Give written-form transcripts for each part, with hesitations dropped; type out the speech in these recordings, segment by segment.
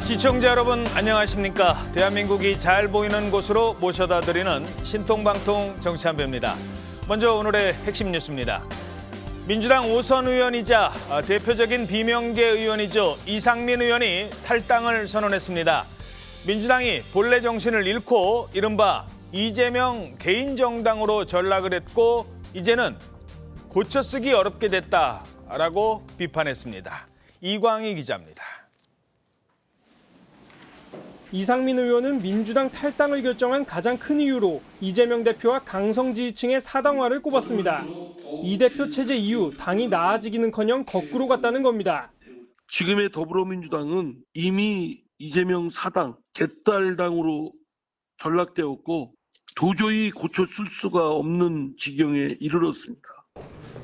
시청자 여러분 안녕하십니까? 대한민국이 잘 보이는 곳으로 모셔다 드리는 신통방통 정치한배입니다. 먼저 오늘의 핵심 뉴스입니다. 민주당 5선 의원이자 대표적인 비명계 의원이죠. 이상민 의원이 탈당을 선언했습니다. 민주당이 본래 정신을 잃고 이른바 이재명 개인 정당으로 전락을 했고 이제는 고쳐쓰기 어렵게 됐다라고 비판했습니다. 이광희 기자입니다. 이상민 의원은 민주당 탈당을 결정한 가장 큰 이유로 이재명 대표와 강성 지지층의 사당화를 꼽았습니다. 이 대표 체제 이후 당이 나아지기는커녕 거꾸로 갔다는 겁니다. 지금의 더불어민주당은 이미 이재명 사당, 개딸당으로 전락되었고 도저히 고쳐쓸 수가 없는 지경에 이르렀습니다.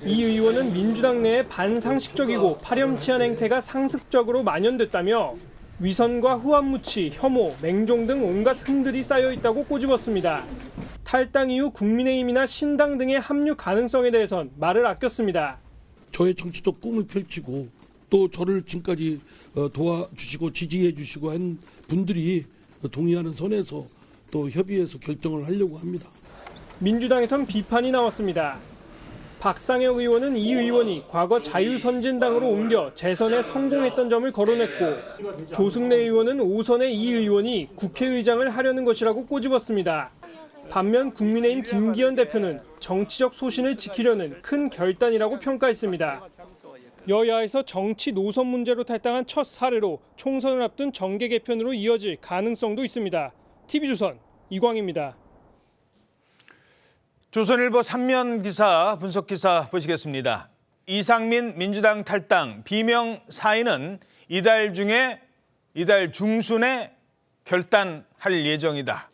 이 의원은 민주당 내에 반상식적이고 파렴치한 행태가 상습적으로 만연됐다며 위선과 후한무치, 혐오, 맹종 등 온갖 흠들이 쌓여 있다고 꼬집었습니다. 탈당 이후 국민의힘이나 신당 등의 합류 가능성에 대해선 말을 아꼈습니다. 저의 정치적 꿈을 펼치고 또 저를 지금까지 도와주시고 지지해 주시고 한 분들이 동의하는 선에서 또 협의해서 결정을 하려고 합니다. 민주당에선 비판이 나왔습니다. 박상혁 의원은 이 의원이 과거 자유선진당으로 옮겨 재선에 성공했던 점을 거론했고 조승래 의원은 5선의 이 의원이 국회의장을 하려는 것이라고 꼬집었습니다. 반면 국민의힘 김기현 대표는 정치적 소신을 지키려는 큰 결단이라고 평가했습니다. 여야에서 정치 노선 문제로 탈당한 첫 사례로 총선을 앞둔 정계 개편으로 이어질 가능성도 있습니다. TV조선 이광희입니다. 조선일보 3면 기사, 분석 기사 보시겠습니다. 이상민 민주당 탈당, 비명 사인은 이달 중순에 결단할 예정이다.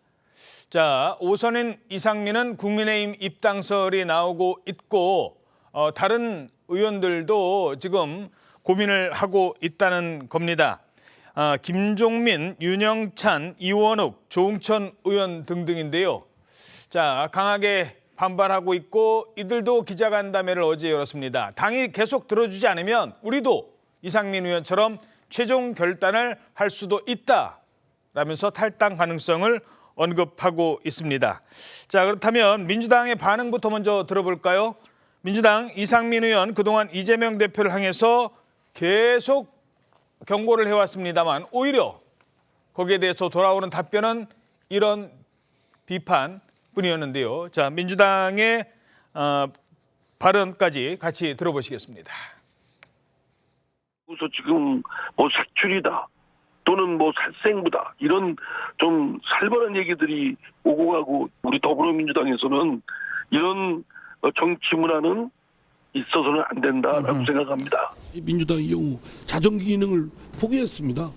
자, 5선인 이상민은 국민의힘 입당설이 나오고 있고 다른 의원들도 지금 고민을 하고 있다는 겁니다. 김종민, 윤영찬, 이원욱, 조응천 의원 등등인데요. 자, 강하게 반발하고 있고 이들도 기자간담회를 어제 열었습니다. 당이 계속 들어주지 않으면 우리도 이상민 의원처럼 최종 결단을 할 수도 있다라면서 탈당 가능성을 언급하고 있습니다. 자, 그렇다면 민주당의 반응부터 먼저 들어볼까요? 민주당 이상민 의원 그동안 이재명 대표를 향해서 계속 경고를 해왔습니다만 오히려 거기에 대해서 돌아오는 답변은 이런 비판 뿐이었는데요. 자, 민주당의 발언까지 같이 들어보시겠습니다. 그래서 지금 뭐 사출이다 또는 뭐 살생부다 이런 좀 살벌한 얘기들이 오고 가고 우리 더불어민주당에서는 이런 정치 문화는 있어서는 안 된다라고 생각합니다. 민주당의 경우 자정 기능을 포기했습니다.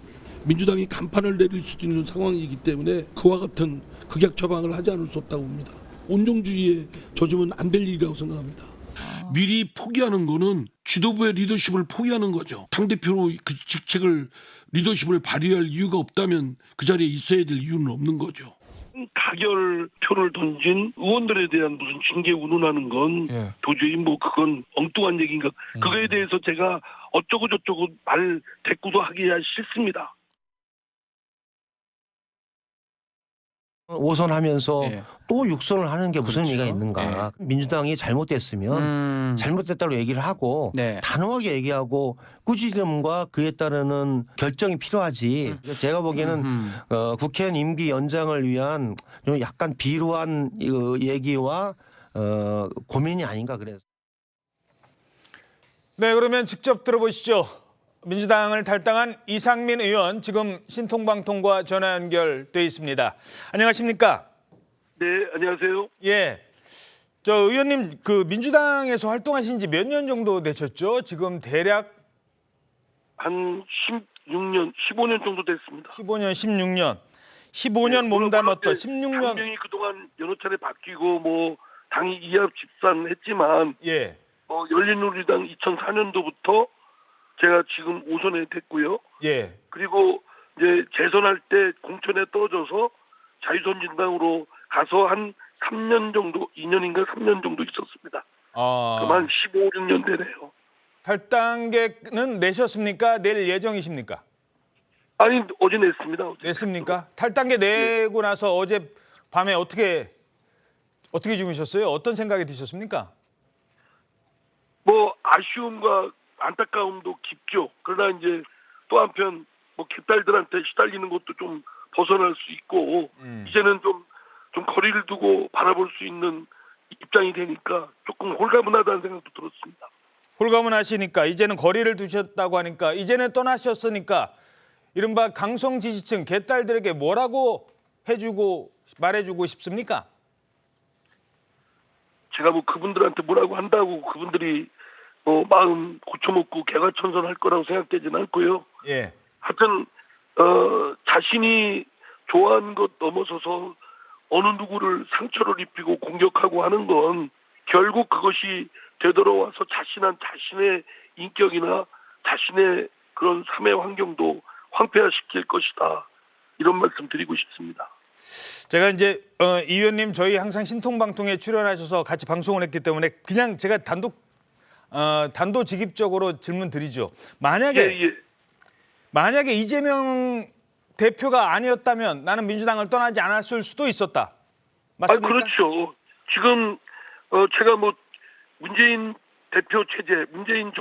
민주당이 간판을 내릴 수도 있는 상황이기 때문에 그와 같은 극약 처방을 하지 않을 수 없다고 봅니다. 온종주의에 젖으면 안 될 일이라고 생각합니다. 미리 포기하는 거는 지도부의 리더십을 포기하는 거죠. 당대표로 그 직책을 리더십을 발휘할 이유가 없다면 그 자리에 있어야 될 이유는 없는 거죠. 가결표를 던진 의원들에 대한 무슨 징계 운운하는 건 도저히 뭐 그건 엉뚱한 얘기인가. 그거에 대해서 제가 어쩌고 저쩌고 말 대꾸도 하기야 싫습니다. 5선 하면서 또 6선을 하는 게 무슨 의미가 있는가. 민주당이 잘못됐으면 잘못됐다고 얘기를 하고 단호하게 얘기하고 꾸준함과 그에 따르는 결정이 필요하지. 제가 보기에는 국회의원 임기 연장을 위한 좀 약간 비루한 얘기와 고민이 아닌가 그래서. 네, 그러면 직접 들어보시죠. 민주당을 탈당한 이상민 의원 지금 신통방통과 전화 연결돼 있습니다. 안녕하십니까? 네, 안녕하세요. 예, 저 의원님 그 민주당에서 활동하신 지 몇 년 정도 되셨죠? 지금 대략 한 16년, 15년 정도 됐습니다. 15년, 16년. 15년 몸담았던 16년. 당명이 그동안 여러 차례 바뀌고 뭐 당이 이합 집산했지만 뭐 열린우리당 2004년도부터 제가 지금 5선에 됐고요. 그리고 이제 재선할 때 공천에 떨어져서 자유선진당으로 가서 한 3년 정도, 2년인가 3년 정도 있었습니다. 그럼 한 15, 16년 되네요. 탈당계는 내셨습니까? 낼 예정이십니까? 아니 어제 냈습니다. 어제. 냈습니까? 탈당계 내고 나서 어제 밤에 어떻게 주무셨어요? 어떤 생각이 드셨습니까? 뭐 아쉬움과 안타까움도 깊죠. 그러나 이제 또 한편 뭐 개딸들한테 시달리는 것도 좀 벗어날 수 있고 이제는 좀 거리를 두고 바라볼 수 있는 입장이 되니까 조금 홀가분하다는 생각도 들었습니다. 홀가분하시니까 이제는 거리를 두셨다고 하니까 이제는 떠나셨으니까 이른바 강성 지지층 개딸들에게 뭐라고 해주고 말해주고 싶습니까? 제가 뭐 그분들한테 뭐라고 한다고 그분들이 마음 고쳐먹고 개과천선할 거라고 생각되지는 않고요. 예. 하여튼 자신이 좋아하는 것 넘어서서 어느 누구를 상처를 입히고 공격하고 하는 건 결국 그것이 되돌아와서 자신의 인격이나 자신의 그런 삶의 환경도 황폐화시킬 것이다. 이런 말씀 드리고 싶습니다. 제가 이제 이 의원님 저희 항상 신통방통에 출연하셔서 같이 방송을 했기 때문에 그냥 제가 단도직입적으로 질문 드리죠. 만약에 이재명 대표가 아니었다면 나는 민주당을 떠나지 않았을 수도 있었다. 맞습니까? 그렇죠. 지금 제가 뭐 문재인 대표 체제, 문재인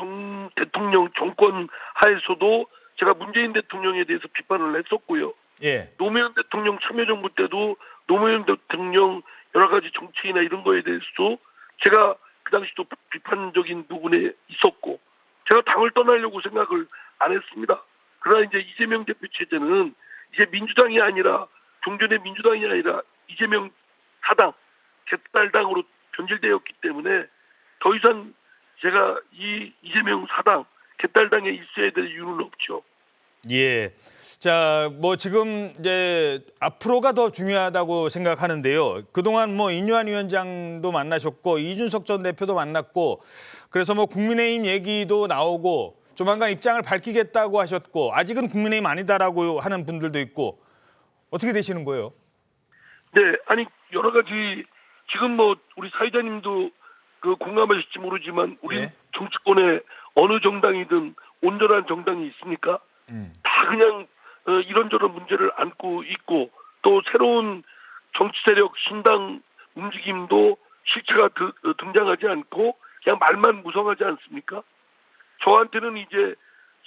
대통령 정권 하에서도 제가 문재인 대통령에 대해서 비판을 했었고요. 예. 노무현 대통령 참여정부 때도 노무현 대통령 여러 가지 정치나 이런 거에 대해서도 제가 그 당시도 비판적인 부분에 있었고 제가 당을 떠나려고 생각을 안 했습니다. 그러나 이제 이재명 대표 체제는 이제 민주당이 아니라 종전의 민주당이 아니라 이재명 사당, 개딸당으로 변질되었기 때문에 더 이상 제가 이 이재명 사당, 개딸당에 있어야 될 이유는 없죠. 예. 자, 뭐 지금 이제 앞으로가 더 중요하다고 생각하는데요. 그동안 뭐 인유한 위원장도 만나셨고 이준석 전 대표도 만났고 그래서 뭐 국민의힘 얘기도 나오고 조만간 입장을 밝히겠다고 하셨고 아직은 국민의힘 아니다라고 하는 분들도 있고 어떻게 되시는 거예요? 네, 아니 여러 가지 지금 뭐 우리 사회자님도 공감하실지 모르지만 우리 예. 정치권에 어느 정당이든 온전한 정당이 있습니까? 다 그냥 이런저런 문제를 안고 있고 또 새로운 정치 세력 신당 움직임도 실체가 등장하지 않고 그냥 말만 무성하지 않습니까? 저한테는 이제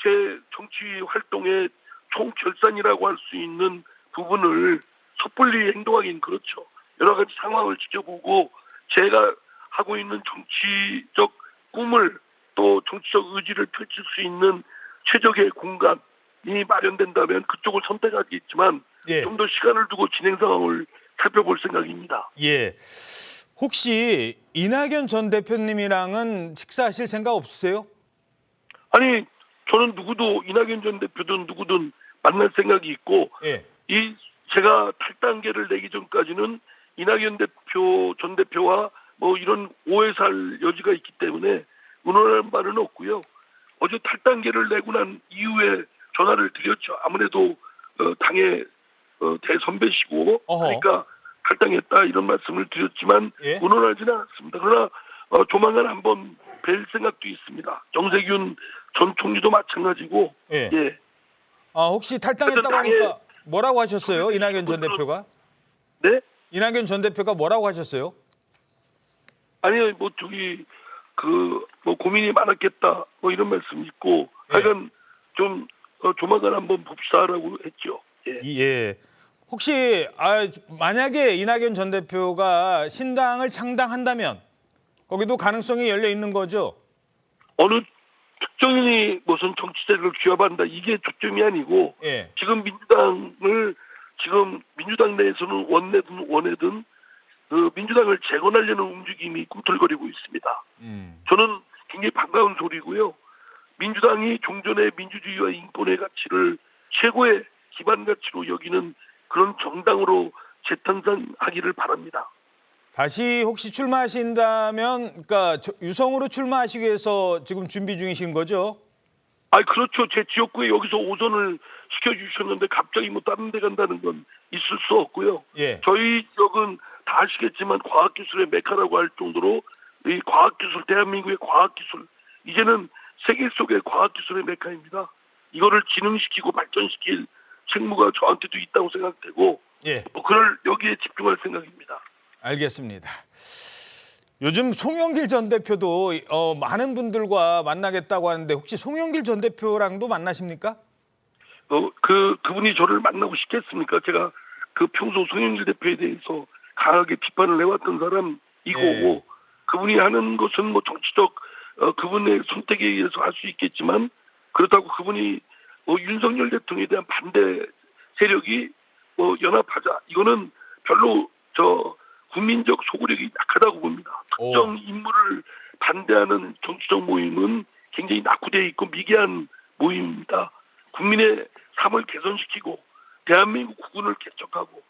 제 정치 활동의 총결산이라고 할 수 있는 부분을 섣불리 행동하기는 그렇죠. 여러 가지 상황을 지켜보고 제가 하고 있는 정치적 꿈을 또 정치적 의지를 펼칠 수 있는 최적의 공간이 마련된다면 그쪽을 선택하겠지만 예. 좀 더 시간을 두고 진행 상황을 살펴볼 생각입니다. 예. 혹시 이낙연 전 대표님이랑은 식사하실 생각 없으세요? 아니 저는 누구도 이낙연 전 대표든 누구든 만날 생각이 있고 예. 제가 탈당계를 내기 전까지는 이낙연 전 대표와 뭐 이런 오해 살 여지가 있기 때문에 의논할 말은 없고요. 어제 탈당계를 내고 난 이후에 전화를 드렸죠. 아무래도 당의 대선배시고 그러니까 탈당했다 이런 말씀을 드렸지만 예? 의논하지는 않았습니다. 그러나 조만간 한번 뵐 생각도 있습니다. 정세균 전 총리도 마찬가지고. 예. 예. 혹시 탈당했다고 하니까 뭐라고 하셨어요? 이낙연 전 대표가? 네? 이낙연 전 대표가 뭐라고 하셨어요? 아니요, 뭐 뭐 고민이 많았겠다, 뭐 이런 말씀 있고, 하여간 좀 조만간 한번 봅시다라고 했죠. 예. 예. 혹시 만약에 이낙연 전 대표가 신당을 창당한다면 거기도 가능성이 열려 있는 거죠? 어느 특정인이 무슨 정치세력을 규합한다 이게 초점이 아니고 예. 지금 민주당 내에서는 원내든 민주당을 재건하려는 움직임이 꿈틀거리고 있습니다. 저는 굉장히 반가운 소리고요. 민주당이 종전의 민주주의와 인권의 가치를 최고의 기반 가치로 여기는 그런 정당으로 재탄생하기를 바랍니다. 다시 혹시 출마하신다면 그러니까 유성으로 출마하시기 위해서 지금 준비 중이신 거죠? 그렇죠. 제 지역구에 여기서 5선을 시켜주셨는데 갑자기 뭐 다른 데 간다는 건 있을 수 없고요. 예. 저희 지역은 다 아시겠지만 과학기술의 메카라고 할 정도로 이 과학기술, 대한민국의 과학기술, 이제는 세계 속의 과학기술의 메카입니다. 이거를 진흥시키고 발전시킬 책무가 저한테도 있다고 생각되고 예. 뭐 그럴 여기에 집중할 생각입니다. 알겠습니다. 요즘 송영길 전 대표도 많은 분들과 만나겠다고 하는데 혹시 송영길 전 대표랑도 만나십니까? 그분이 저를 만나고 싶겠습니까? 제가 그 평소 송영길 대표에 대해서 강하게 비판을 해왔던 사람이고 예. 그분이 하는 것은 뭐 정치적 그분의 선택에 의해서 할 수 있겠지만 그렇다고 그분이 윤석열 대통령에 대한 반대 세력이 연합하자 이거는 별로 국민적 소구력이 약하다고 봅니다. 특정 인물을 반대하는 정치적 모임은 굉장히 낙후되어 있고 미개한 모임입니다. 국민의 삶을 개선시키고 대한민국 국군을 개척하고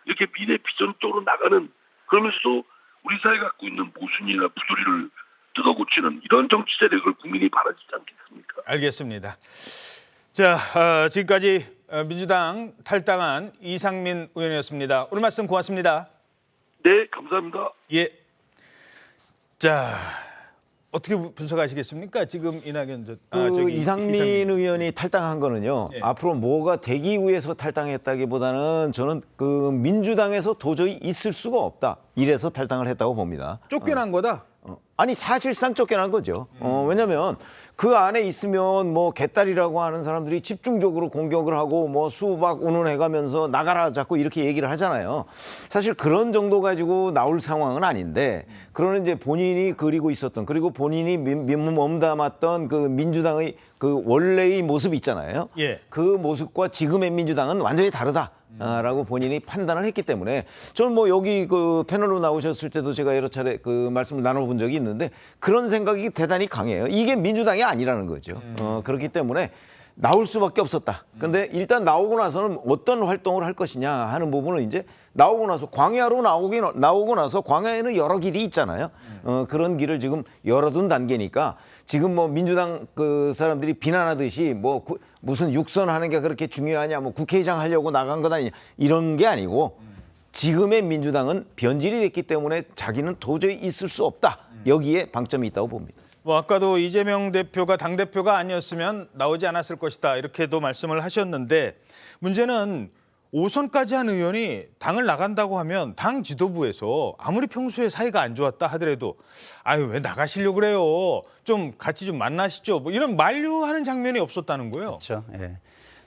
이렇게 미래 비전 쪽으로 나가는 그러면서도 우리 사회가 갖고 있는 모순이나 부조리를 뜯어고치는 이런 정치 세력을 국민이 바라지 않겠습니까? 알겠습니다. 자, 지금까지 민주당 탈당한 이상민 의원이었습니다. 오늘 말씀 고맙습니다. 네, 감사합니다. 예. 자, 어떻게 분석하시겠습니까? 지금 이낙연 이상민 의원이 탈당한 거는요. 예. 앞으로 뭐가 되기 위해서 탈당했다기보다는 저는 그 민주당에서 도저히 있을 수가 없다. 이래서 탈당을 했다고 봅니다. 쫓겨난 거다? 아니 사실상 쫓겨난 거죠. 왜냐하면 그 안에 있으면 뭐 개딸이라고 하는 사람들이 집중적으로 공격을 하고 뭐 수박 운운해가면서 나가라 자꾸 이렇게 얘기를 하잖아요. 사실 그런 정도 가지고 나올 상황은 아닌데 그러는 이제 본인이 그리고 있었던 그리고 본인이 몸담았던 그 민주당의 그 원래의 모습이 있잖아요. 예. 그 모습과 지금의 민주당은 완전히 다르다. 라고 본인이 판단을 했기 때문에 저는 뭐 여기 그 패널로 나오셨을 때도 제가 여러 차례 그 말씀을 나눠본 적이 있는데 그런 생각이 대단히 강해요. 이게 민주당이 아니라는 거죠. 그렇기 때문에 나올 수밖에 없었다. 근데 일단 나오고 나서는 어떤 활동을 할 것이냐 하는 부분은 이제 나오고 나서 광야로 나오고 나서 광야에는 여러 길이 있잖아요. 그런 길을 지금 열어둔 단계니까 지금 뭐 민주당 그 사람들이 비난하듯이 뭐 무슨 육선하는 게 그렇게 중요하냐, 뭐 국회의장 하려고 나간 것 아니냐 이런 게 아니고 지금의 민주당은 변질이 됐기 때문에 자기는 도저히 있을 수 없다. 여기에 방점이 있다고 봅니다. 뭐 아까도 이재명 대표가 당대표가 아니었으면 나오지 않았을 것이다 이렇게도 말씀을 하셨는데 문제는 5선까지 한 의원이 당을 나간다고 하면 당 지도부에서 아무리 평소에 사이가 안 좋았다 하더라도 아유 왜 나가시려고 그래요 좀 같이 좀 만나시죠 뭐 이런 만류하는 장면이 없었다는 거예요. 그렇죠. 예.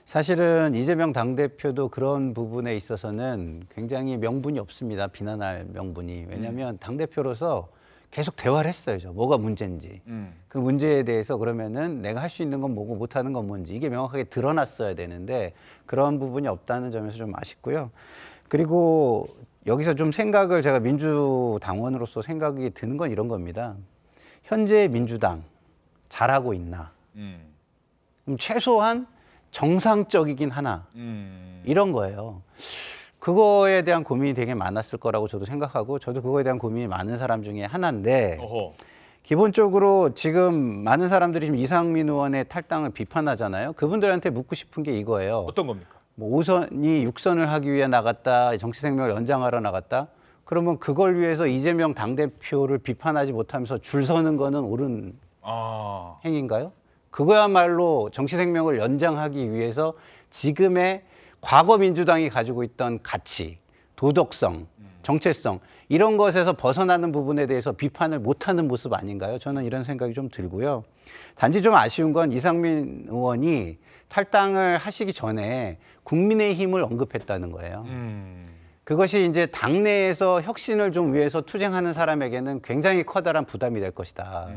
사실은 이재명 당대표도 그런 부분에 있어서는 굉장히 명분이 없습니다. 비난할 명분이. 왜냐하면 당대표로서 계속 대화를 했어요. 뭐가 문제인지. 그 문제에 대해서 그러면은 내가 할 수 있는 건 뭐고 못하는 건 뭔지 이게 명확하게 드러났어야 되는데 그런 부분이 없다는 점에서 좀 아쉽고요. 그리고 여기서 좀 생각을 제가 민주당원으로서 생각이 드는 건 이런 겁니다. 현재 민주당 잘하고 있나? 그럼 최소한 정상적이긴 하나? 이런 거예요. 그거에 대한 고민이 되게 많았을 거라고 저도 생각하고 저도 그거에 대한 고민이 많은 사람 중에 하나인데 어허. 기본적으로 지금 많은 사람들이 지금 이상민 의원의 탈당을 비판하잖아요. 그분들한테 묻고 싶은 게 이거예요. 어떤 겁니까? 뭐 5선이 6선을 하기 위해 나갔다, 정치 생명을 연장하러 나갔다. 그러면 그걸 위해서 이재명 당대표를 비판하지 못하면서 줄 서는 거는 옳은 행위인가요? 그거야말로 정치 생명을 연장하기 위해서 지금의 과거 민주당이 가지고 있던 가치, 도덕성, 정체성 이런 것에서 벗어나는 부분에 대해서 비판을 못하는 모습 아닌가요? 저는 이런 생각이 좀 들고요. 단지 좀 아쉬운 건 이상민 의원이 탈당을 하시기 전에 국민의힘을 언급했다는 거예요. 그것이 이제 당내에서 혁신을 좀 위해서 투쟁하는 사람에게는 굉장히 커다란 부담이 될 것이다.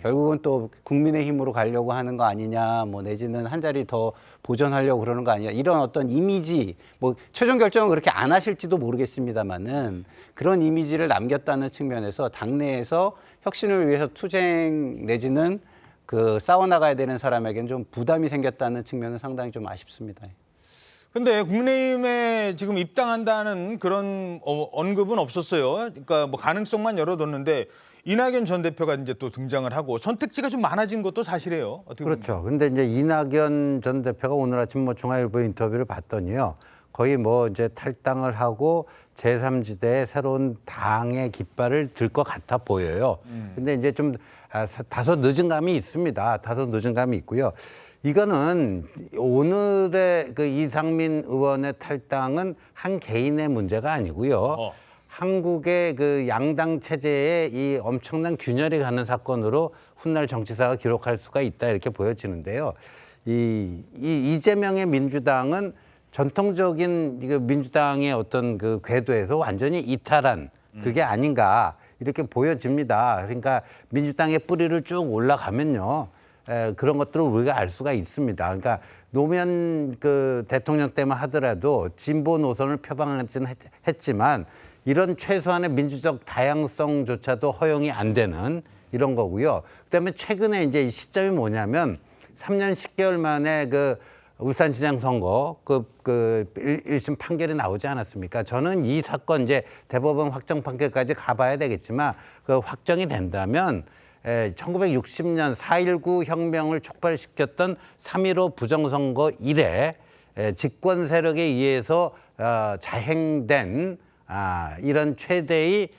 결국은 또 국민의힘으로 가려고 하는 거 아니냐, 뭐 내지는 한 자리 더 보전하려고 그러는 거 아니냐, 이런 어떤 이미지, 뭐 최종 결정은 그렇게 안 하실지도 모르겠습니다만은 그런 이미지를 남겼다는 측면에서 당내에서 혁신을 위해서 투쟁 내지는 그 싸워나가야 되는 사람에게는 좀 부담이 생겼다는 측면은 상당히 좀 아쉽습니다. 근데 국민의힘에 지금 입당한다는 그런 언급은 없었어요. 그러니까 뭐 가능성만 열어뒀는데 이낙연 전 대표가 이제 또 등장을 하고 선택지가 좀 많아진 것도 사실이에요. 어떻게 그렇죠. 근데 이제 이낙연 전 대표가 오늘 아침 뭐 중앙일보 인터뷰를 봤더니요. 거의 뭐 이제 탈당을 하고 제3지대에 새로운 당의 깃발을 들 것 같아 보여요. 근데 이제 좀 다소 늦은 감이 있습니다. 다소 늦은 감이 있고요. 이거는 오늘의 그 이상민 의원의 탈당은 한 개인의 문제가 아니고요. 한국의 그 양당 체제에 이 엄청난 균열이 가는 사건으로 훗날 정치사가 기록할 수가 있다 이렇게 보여지는데요. 이재명의 민주당은 전통적인 그 민주당의 어떤 그 궤도에서 완전히 이탈한 그게 아닌가 이렇게 보여집니다. 그러니까 민주당의 뿌리를 쭉 올라가면요. 그런 것들을 우리가 알 수가 있습니다. 그러니까 노무현 그 대통령 때만 하더라도 진보 노선을 표방하지는 했지만 이런 최소한의 민주적 다양성조차도 허용이 안 되는 이런 거고요. 그다음에 최근에 이제 이 시점이 뭐냐면 3년 10개월 만에 그 울산시장 선거 그 1심 판결이 나오지 않았습니까? 저는 이 사건 이제 대법원 확정 판결까지 가봐야 되겠지만 그 확정이 된다면 1960년 4.19 혁명을 촉발시켰던 3.15 부정선거 이래 집권 세력에 의해서 자행된 이런 최대의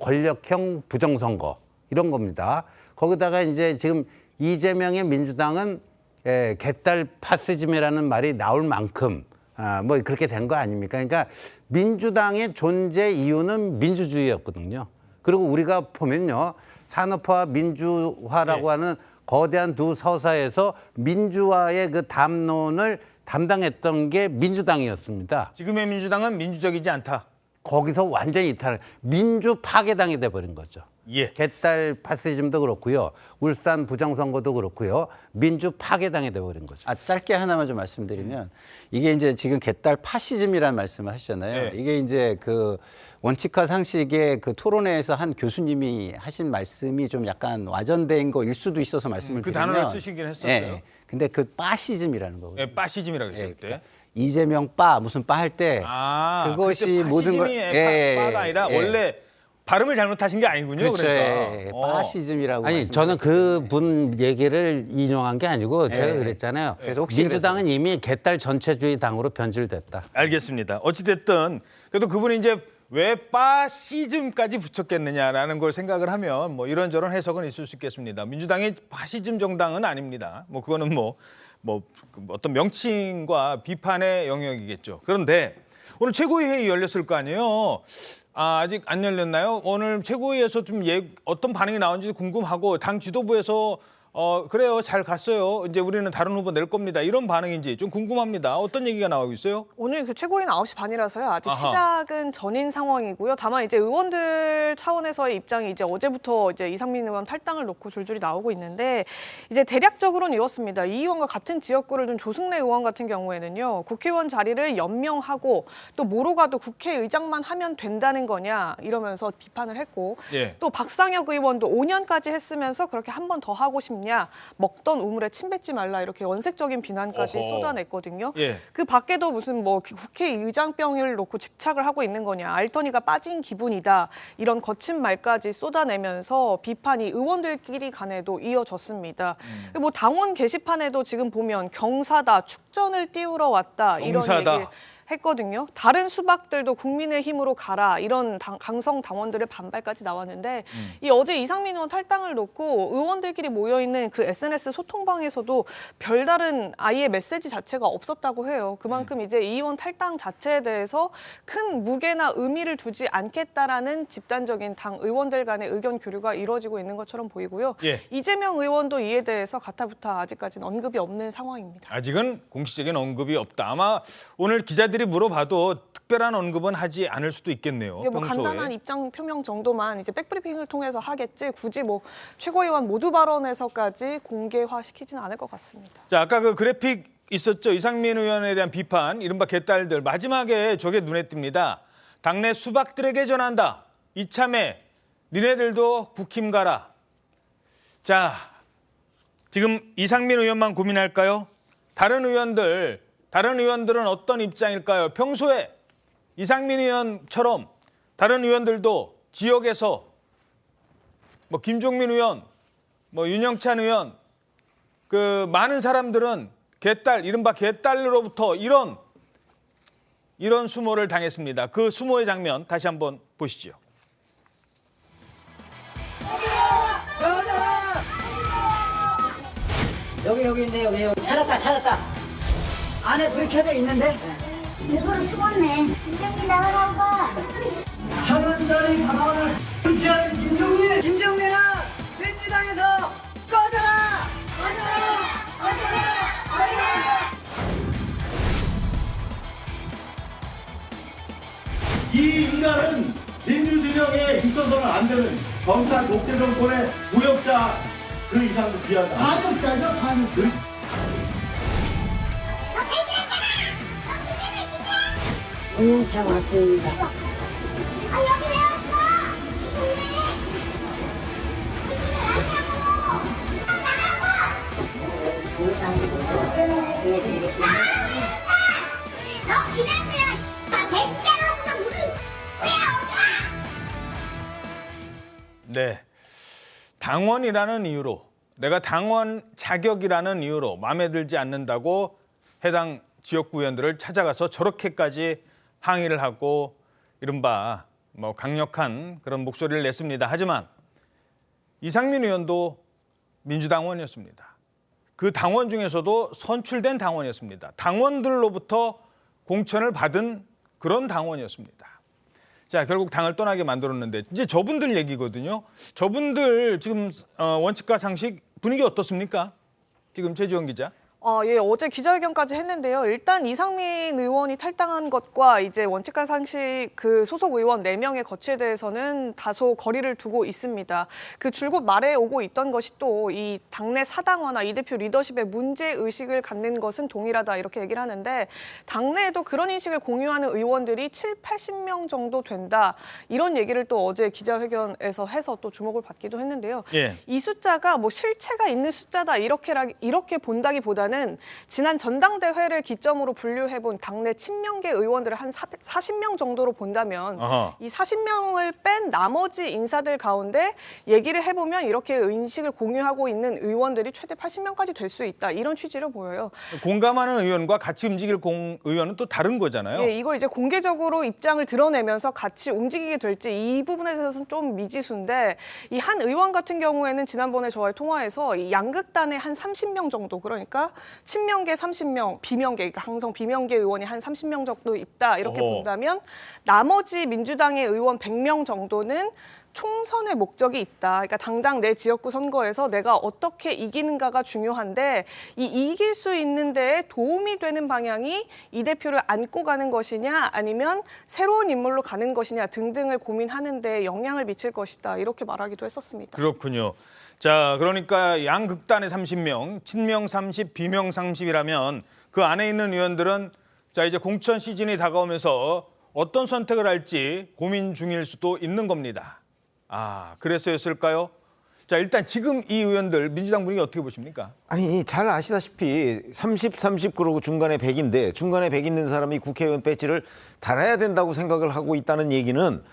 권력형 부정선거 이런 겁니다. 거기다가 이제 지금 이재명의 민주당은 개딸 파시즘이라는 말이 나올 만큼 뭐 그렇게 된 거 아닙니까? 그러니까 민주당의 존재 이유는 민주주의였거든요. 그리고 우리가 보면요. 산업화 민주화라고 하는 거대한 두 서사에서 민주화의 그 담론을 담당했던 게 민주당이었습니다. 지금의 민주당은 민주적이지 않다. 거기서 완전히 이탈을 민주 파괴당이 돼버린 거죠. 예. 개딸 파시즘도 그렇고요. 울산 부정선거도 그렇고요. 민주 파괴당이 돼버린 거죠. 짧게 하나만 좀 말씀드리면 이게 이제 지금 개딸 파시즘이라는 말씀을 하시잖아요. 네. 이게 이제 그 원칙과 상식의 그 토론회에서 한 교수님이 하신 말씀이 좀 약간 와전된 거일 수도 있어서 말씀을 그 드리면 단어를 쓰시긴 했었어요. 예. 근데 그 파시즘이라는 거거든요. 예, 빠시즘이라고 했을 때. 그러니까 이재명 무슨 빠 할 때 그것이 모든 걸 빠가 아니라 원래 발음을 잘못하신 게 아니군요. 그렇죠. 그러니까. 빠시즘이라고. 아니 저는 그분 얘기를 인용한 게 아니고 제가 그랬잖아요. 그래서 혹시 민주당은 이미 개딸 전체주의 당으로 변질됐다. 알겠습니다. 어찌됐든 그래도 그분이 이제 왜 파시즘까지 붙였겠느냐라는 걸 생각을 하면 뭐 이런저런 해석은 있을 수 있겠습니다. 민주당이 파시즘 정당은 아닙니다. 뭐 그거는 뭐 어떤 명칭과 비판의 영역이겠죠. 그런데 오늘 최고위 회의 열렸을 거 아니에요. 아직 안 열렸나요? 오늘 최고위에서 좀 어떤 반응이 나온지 궁금하고 당 지도부에서 그래요, 잘 갔어요. 이제 우리는 다른 후보 낼 겁니다. 이런 반응인지 좀 궁금합니다. 어떤 얘기가 나오고 있어요? 오늘 그 최고위는 9시 반이라서요. 아직 아하. 시작은 전인 상황이고요. 다만 이제 의원들 차원에서의 입장이 이제 어제부터 이제 이상민 의원 탈당을 놓고 줄줄이 나오고 있는데 이제 대략적으로는 이렇습니다. 이 의원과 같은 지역구를 둔 조승래 의원 같은 경우에는요. 국회의원 자리를 연명하고 또 뭐로 가도 국회의장만 하면 된다는 거냐 이러면서 비판을 했고 또 박상혁 의원도 5년까지 했으면서 그렇게 한 번 더 하고 싶냐. 먹던 우물에 침 뱉지 말라 이렇게 원색적인 비난까지 쏟아냈거든요. 그 밖에도 무슨 뭐 국회의장병을 놓고 집착을 하고 있는 거냐. 알터니가 빠진 기분이다. 이런 거친 말까지 쏟아내면서 비판이 의원들끼리 간에도 이어졌습니다. 뭐 당원 게시판에도 지금 보면 경사다, 축전을 띄우러 왔다. 경사다. 이런 얘기 했거든요. 다른 수박들도 국민의힘으로 가라 이런 강성 당원들의 반발까지 나왔는데 이 어제 이상민 의원 탈당을 놓고 의원들끼리 모여있는 그 SNS 소통방에서도 별다른 아예 메시지 자체가 없었다고 해요. 그만큼 이제 이 의원 탈당 자체에 대해서 큰 무게나 의미를 두지 않겠다라는 집단적인 당 의원들 간의 의견 교류가 이루어지고 있는 것처럼 보이고요. 이재명 의원도 이에 대해서 가타부타 아직까지는 언급이 없는 상황입니다. 아직은 공식적인 언급이 없다. 아마 오늘 기자들이 물어봐도 특별한 언급은 하지 않을 수도 있겠네요. 뭐 간단한 입장 표명 정도만 이제 백브리핑을 통해서 하겠지 굳이 뭐 최고위원 모두 발언에서까지 공개화시키지는 않을 것 같습니다. 자, 아까 그 그래픽 있었죠. 이상민 의원에 대한 비판, 이른바 개딸들. 마지막에 저게 눈에 띕니다. 당내 수박들에게 전한다. 이참에 니네들도 국힘 가라. 자, 지금 이상민 의원만 고민할까요? 다른 의원들은 어떤 입장일까요? 평소에 이상민 의원처럼 다른 의원들도 지역에서 뭐 김종민 의원, 뭐 윤영찬 의원, 그 많은 사람들은 이른바 개딸로부터 이런 수모를 당했습니다. 그 수모의 장면 다시 한번 보시죠. 여기 있네 여기. 찾았다. 안에 불이 켜져 있는데. 일부러 숨었네. 김정민 나가라고 봐. 천원짜리 가방을 훔치는 김종민. 김종민아 민주당에서 꺼져라. 이 인간은 민주진영에 있어서는 안 되는 검찰 독재 정권의 부역자 그 이상도 비하다. 반역자죠, 반역. 운영장 왔습니다. 여기 왜 왔어? 너 지났어요. 배신자로서 무슨 네. 당원이라는 이유로, 내가 당원 자격이라는 이유로 마음에 들지 않는다고 해당 지역구 의원들을 찾아가서 저렇게까지 항의를 하고 이른바 뭐 강력한 그런 목소리를 냈습니다. 하지만 이상민 의원도 민주당원이었습니다. 그 당원 중에서도 선출된 당원이었습니다. 당원들로부터 공천을 받은 그런 당원이었습니다. 자, 결국 당을 떠나게 만들었는데 이제 저분들 얘기거든요. 저분들 지금 원칙과 상식 분위기 어떻습니까? 지금 최지원 기자. 예, 어제 기자회견까지 했는데요. 일단 이상민 의원이 탈당한 것과 이제 원칙과 상식 그 소속 의원 4명의 거취에 대해서는 다소 거리를 두고 있습니다. 그 줄곧 말해오고 있던 것이 또 이 당내 사당화나 이 대표 리더십의 문제의식을 갖는 것은 동일하다 이렇게 얘기를 하는데 당내에도 그런 인식을 공유하는 의원들이 70-80명 정도 된다. 이런 얘기를 또 어제 기자회견에서 해서 또 주목을 받기도 했는데요. 예. 이 숫자가 뭐 실체가 있는 숫자다 이렇게 본다기보다는 지난 전당대회를 기점으로 분류해본 당내 친명계 의원들을 한 40명 정도로 본다면 이 40명을 뺀 나머지 인사들 가운데 얘기를 해보면 이렇게 인식을 공유하고 있는 의원들이 최대 80명까지 될 수 있다. 이런 취지로 보여요. 공감하는 의원과 같이 움직일 의원은 또 다른 거잖아요. 예, 이걸 이제 공개적으로 입장을 드러내면서 같이 움직이게 될지 이 부분에 대해서는 좀 미지수인데 이 한 의원 같은 경우에는 지난번에 저와의 통화에서 이 양극단의 한 30명 정도 그러니까 친명계 30명, 비명계, 그러니까 항성 비명계 의원이 한 30명 정도 있다 이렇게 본다면 나머지 민주당의 의원 100명 정도는 총선의 목적이 있다. 그러니까 당장 내 지역구 선거에서 내가 어떻게 이기는가가 중요한데 이 이길 수 있는 데에 도움이 되는 방향이 이 대표를 안고 가는 것이냐 아니면 새로운 인물로 가는 것이냐 등등을 고민하는 데 영향을 미칠 것이다. 이렇게 말하기도 했었습니다. 그렇군요. 자, 그러니까 양극단의 30명, 친명 30, 비명 30이라면 그 안에 있는 의원들은 자 이제 공천 시즌이 다가오면서 어떤 선택을 할지 고민 중일 수도 있는 겁니다. 그래서였을까요? 자, 일단 지금 이 의원들 민주당 분위기 어떻게 보십니까? 아니 잘 아시다시피 30 그러고 중간에 100인데 중간에 100 있는 사람이 국회의원 배지를 달아야 된다고 생각을 하고 있다는 얘기는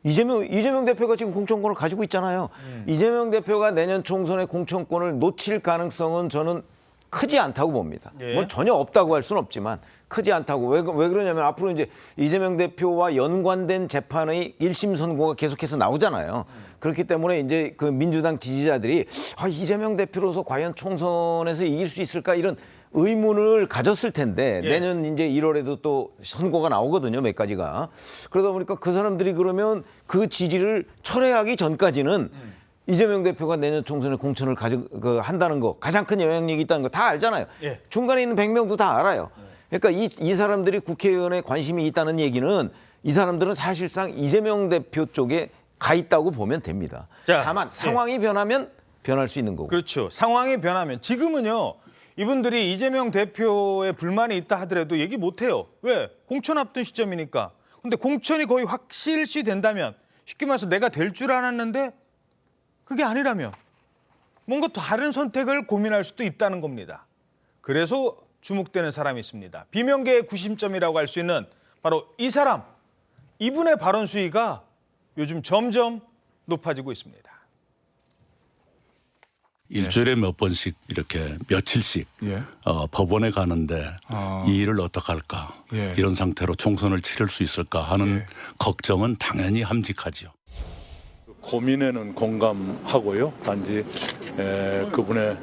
이재명 대표가 지금 공천권을 가지고 있잖아요. 이재명 대표가 내년 총선의 공천권을 놓칠 가능성은 저는 크지 않다고 봅니다. 예. 뭐 전혀 없다고 할 수는 없지만 크지 않다고. 왜 그러냐면 앞으로 이제 이재명 대표와 연관된 재판의 1심 선고가 계속해서 나오잖아요. 그렇기 때문에 이제 그 민주당 지지자들이 이재명 대표로서 과연 총선에서 이길 수 있을까 이런 의문을 가졌을 텐데 내년 이제 1월에도 또 선고가 나오거든요. 몇 가지가. 그러다 보니까 그 사람들이 그러면 그 지지를 철회하기 전까지는 이재명 대표가 내년 총선에 공천을 한다는 거 가장 큰 영향력이 있다는 거 다 알잖아요. 중간에 있는 100명도 다 알아요. 그러니까 이 사람들이 국회의원에 관심이 있다는 얘기는 이 사람들은 사실상 이재명 대표 쪽에 가 있다고 보면 됩니다. 자, 다만 상황이 변하면 변할 수 있는 거고. 그렇죠. 상황이 변하면 지금은요. 이분들이 이재명 대표의 불만이 있다 하더라도 얘기 못해요. 왜? 공천 앞둔 시점이니까. 근데 공천이 거의 확실시 된다면 쉽게 말해서 내가 될 줄 알았는데 그게 아니라면 뭔가 다른 선택을 고민할 수도 있다는 겁니다. 그래서 주목되는 사람이 있습니다. 비명계의 구심점이라고 할 수 있는 바로 이 사람. 이분의 발언 수위가 요즘 점점 높아지고 있습니다. 일주일에 몇 번씩 이렇게 며칠씩 법원에 가는데 이 일을 어떻게 할까 이런 상태로 총선을 치를 수 있을까 하는 걱정은 당연히 함직하죠. 고민에는 공감하고요. 단지 그분의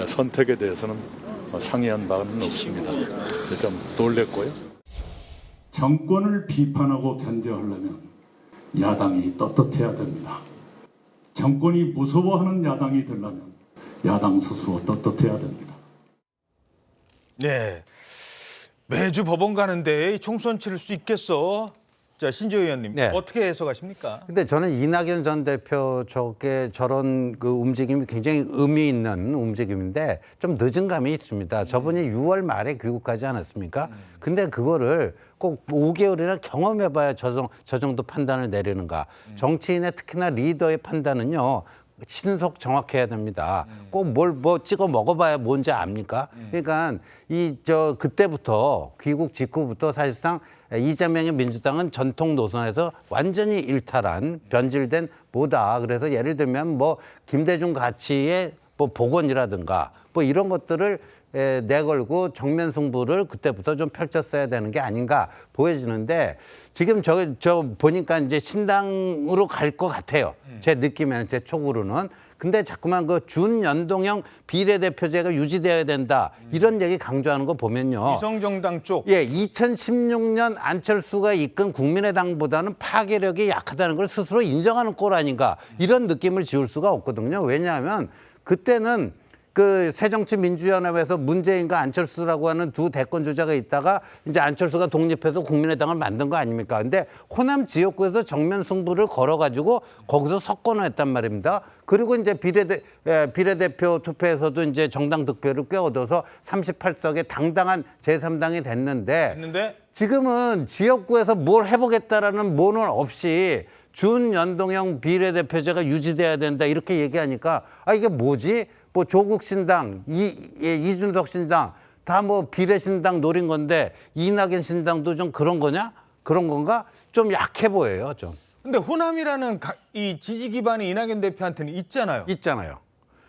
선택에 대해서는 상의한 바는 없습니다. 좀 놀랬고요. 정권을 비판하고 견제하려면 야당이 떳떳해야 됩니다. 정권이 무서워하는 야당이 되려면 야당 스스로 떳떳해야 됩니다. 네. 매주 법원 가는데 총선 치를 수 있겠어? 자, 신지호 의원님, 네. 어떻게 해석하십니까? 근데 저는 이낙연 전 대표 저런 그 움직임이 굉장히 의미 있는 움직임인데 좀 늦은 감이 있습니다. 저분이 6월 말에 귀국하지 않았습니까? 근데 그거를 꼭 5개월이나 경험해봐야 저 정도 판단을 내리는가. 정치인의 특히나 리더의 판단은요. 신속 정확해야 됩니다. 꼭 뭐 찍어 먹어봐야 뭔지 압니까? 그러니까 그때부터 귀국 직후부터 사실상 이재명의 민주당은 전통 노선에서 완전히 일탈한 변질된 뭐다. 그래서 예를 들면 뭐 김대중 가치의 뭐 복원이라든가 뭐 이런 것들을 내걸고 정면 승부를 그때부터 좀 펼쳤어야 되는 게 아닌가 보여지는데 지금 저 보니까 이제 신당으로 갈 것 같아요. 제 느낌에는, 제 촉으로는. 근데 자꾸만 그 준연동형 비례대표제가 유지되어야 된다. 이런 얘기 강조하는 거 보면요. 위성정당 쪽. 예, 2016년 안철수가 이끈 국민의당보다는 파괴력이 약하다는 걸 스스로 인정하는 꼴 아닌가. 이런 느낌을 지울 수가 없거든요. 왜냐하면 그때는 그 새정치민주연합에서 문재인과 안철수라고 하는 두 대권 주자가 있다가 이제 안철수가 독립해서 국민의당을 만든 거 아닙니까? 근데 호남 지역구에서 정면 승부를 걸어가지고 거기서 석권했단 말입니다. 그리고 이제 비례대표 투표에서도 이제 정당 득표를 꽤 얻어서 38석의 당당한 제3당이 됐는데 지금은 지역구에서 뭘 해보겠다라는 뭐는 없이 준연동형 비례대표제가 유지돼야 된다 이렇게 얘기하니까 이게 뭐지? 뭐 조국 신당, 이준석 신당 다 뭐 비례 신당 노린 건데 이낙연 신당도 좀 그런 거냐? 그런 건가? 좀 약해 보여요, 좀. 근데 호남이라는 이 지지 기반이 이낙연 대표한테는 있잖아요. 있잖아요.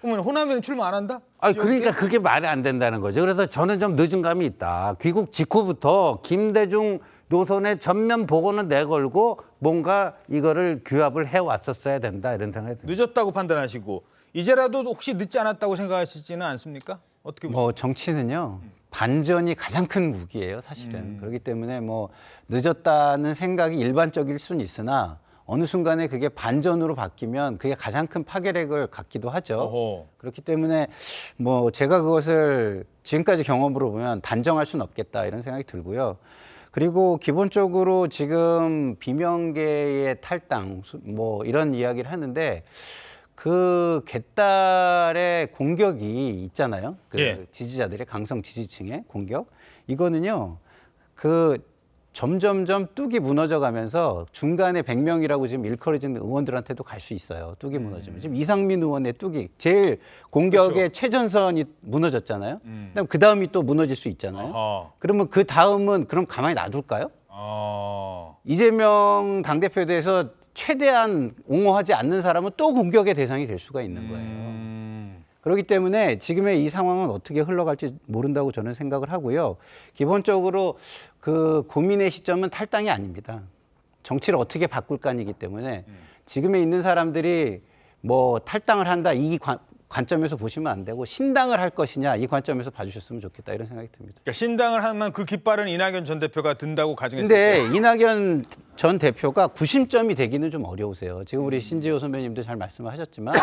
그러면 호남에는 출마 안 한다? 그러니까 그게 말이 안 된다는 거죠. 그래서 저는 좀 늦은 감이 있다. 귀국 직후부터 김대중 노선의 전면 복원은 내걸고 뭔가 이거를 규합을 해왔었어야 된다 이런 생각이 듭니다. 늦었다고 판단하시고 이제라도 혹시 늦지 않았다고 생각하시지는 않습니까? 어떻게 보십니까? 뭐 정치는요. 반전이 가장 큰 무기예요, 사실은. 그렇기 때문에 뭐 늦었다는 생각이 일반적일 수는 있으나 어느 순간에 그게 반전으로 바뀌면 그게 가장 큰 파괴력을 갖기도 하죠. 어허. 그렇기 때문에 뭐 제가 그것을 지금까지 경험으로 보면 단정할 수는 없겠다 이런 생각이 들고요. 그리고 기본적으로 지금 비명계의 탈당 뭐 이런 이야기를 하는데 그 개딸의 공격이 있잖아요. 지지자들의 강성 지지층의 공격. 이거는요. 점점점 뚝이 무너져가면서 중간에 100명이라고 지금 일컬어진 의원들한테도 갈 수 있어요. 뚝이 무너지면. 지금 이상민 의원의 뚝이 제일 공격의 최전선이 무너졌잖아요. 그 다음이 또 무너질 수 있잖아요. 그러면 그 다음은 그럼 가만히 놔둘까요? 이재명 당대표에 대해서 최대한 옹호하지 않는 사람은 또 공격의 대상이 될 수가 있는 거예요. 그렇기 때문에 지금의 이 상황은 어떻게 흘러갈지 모른다고 저는 생각을 하고요. 기본적으로 그 고민의 시점은 탈당이 아닙니다. 정치를 어떻게 바꿀까이기 때문에 지금에 있는 사람들이 뭐 탈당을 한다 이 관점에서 보시면 안 되고 신당을 할 것이냐 이 관점에서 봐주셨으면 좋겠다 이런 생각이 듭니다. 그러니까 신당을 하면 그 깃발은 이낙연 전 대표가 든다고 가정했을 때. 근데 이낙연 전 대표가 구심점이 되기는 좀 어려우세요. 지금 우리 신지호 선배님도 잘 말씀하셨지만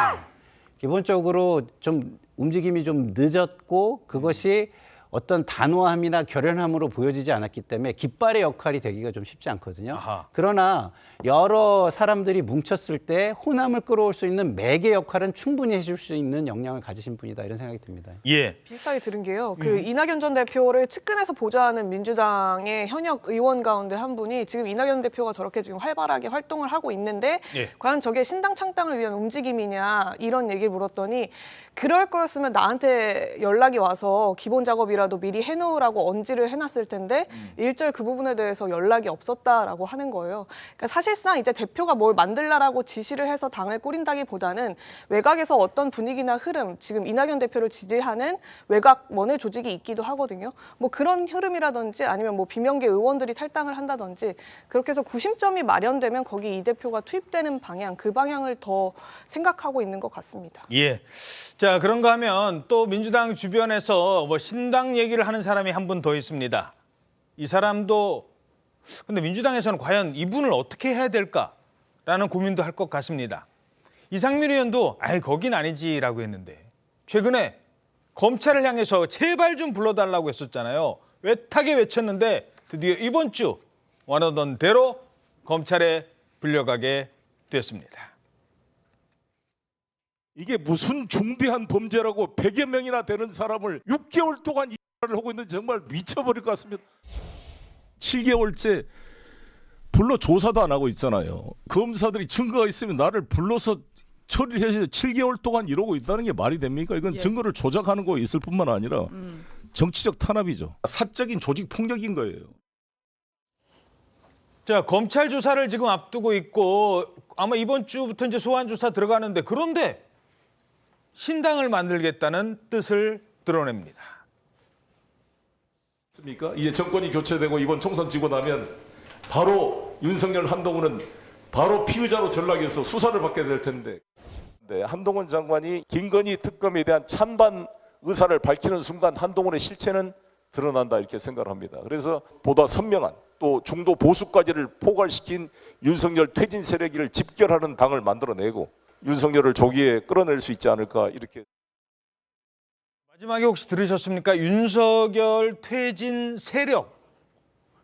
기본적으로 좀 움직임이 좀 늦었고 그것이 어떤 단호함이나 결연함으로 보여지지 않았기 때문에 깃발의 역할이 되기가 좀 쉽지 않거든요. 아하. 그러나 여러 사람들이 뭉쳤을 때 호남을 끌어올 수 있는 매개 역할은 충분히 해줄 수 있는 역량을 가지신 분이다 이런 생각이 듭니다. 예. 비슷하게 들은 게요. 그 이낙연 전 대표를 측근에서 보좌하는 민주당의 현역 의원 가운데 한 분이 지금 이낙연 대표가 저렇게 지금 활발하게 활동을 하고 있는데 과연 저게 신당 창당을 위한 움직임이냐 이런 얘기를 물었더니 그럴 거였으면 나한테 연락이 와서 기본 작업이 작업이라도 미리 해놓으라고 언지를 해놨을 텐데 일절 그 부분에 대해서 연락이 없었다라고 하는 거예요. 그러니까 사실상 이제 대표가 뭘 만들라라고 지시를 해서 당을 꾸린다기보다는 외곽에서 어떤 분위기나 흐름, 지금 이낙연 대표를 지지하는 외곽 원외 조직이 있기도 하거든요. 뭐 그런 흐름이라든지 아니면 뭐 비명계 의원들이 탈당을 한다든지 그렇게 해서 구심점이 마련되면 거기 이 대표가 투입되는 방향, 그 방향을 더 생각하고 있는 것 같습니다. 예. 자, 그런가 하면 또 민주당 주변에서 뭐 신당 얘기를 하는 사람이 한 분 더 있습니다. 이 사람도 근데 민주당에서는 과연 이분을 어떻게 해야 될까라는 고민도 할 것 같습니다. 이상민 의원도 거긴 아니지라고 했는데 최근에 검찰을 향해서 제발 좀 불러달라고 했었잖아요. 외타게 외쳤는데 드디어 이번 주 원하던 대로 검찰에 불려가게 됐습니다. 이게 무슨 중대한 범죄라고 100여 명이나 되는 사람을 6개월 동안 일을 하고 있는지 정말 미쳐버릴 것 같습니다. 7개월째 불러 조사도 안 하고 있잖아요. 검사들이 증거가 있으면 나를 불러서 처리를 해서 7개월 동안 이러고 있다는 게 말이 됩니까? 이건 증거를 조작하는 거 있을 뿐만 아니라 정치적 탄압이죠. 사적인 조직 폭력인 거예요. 자, 검찰 조사를 지금 앞두고 있고 아마 이번 주부터 이제 소환 조사 들어가는데 그런데 신당을 만들겠다는 뜻을 드러냅니다. 이제 정권이 교체되고 이번 총선 지고 나면 바로 윤석열, 한동훈은 바로 피의자로 전락해서 수사를 받게 될 텐데 한동훈 장관이 김건희 특검에 대한 찬반 의사를 밝히는 순간 한동훈의 실체는 드러난다 이렇게 생각을 합니다. 그래서 보다 선명한 또 중도 보수까지를 포괄시킨 윤석열 퇴진 세력을 집결하는 당을 만들어내고 윤석열을 조기에 끌어낼 수 있지 않을까 이렇게. 마지막에 혹시 들으셨습니까? 윤석열 퇴진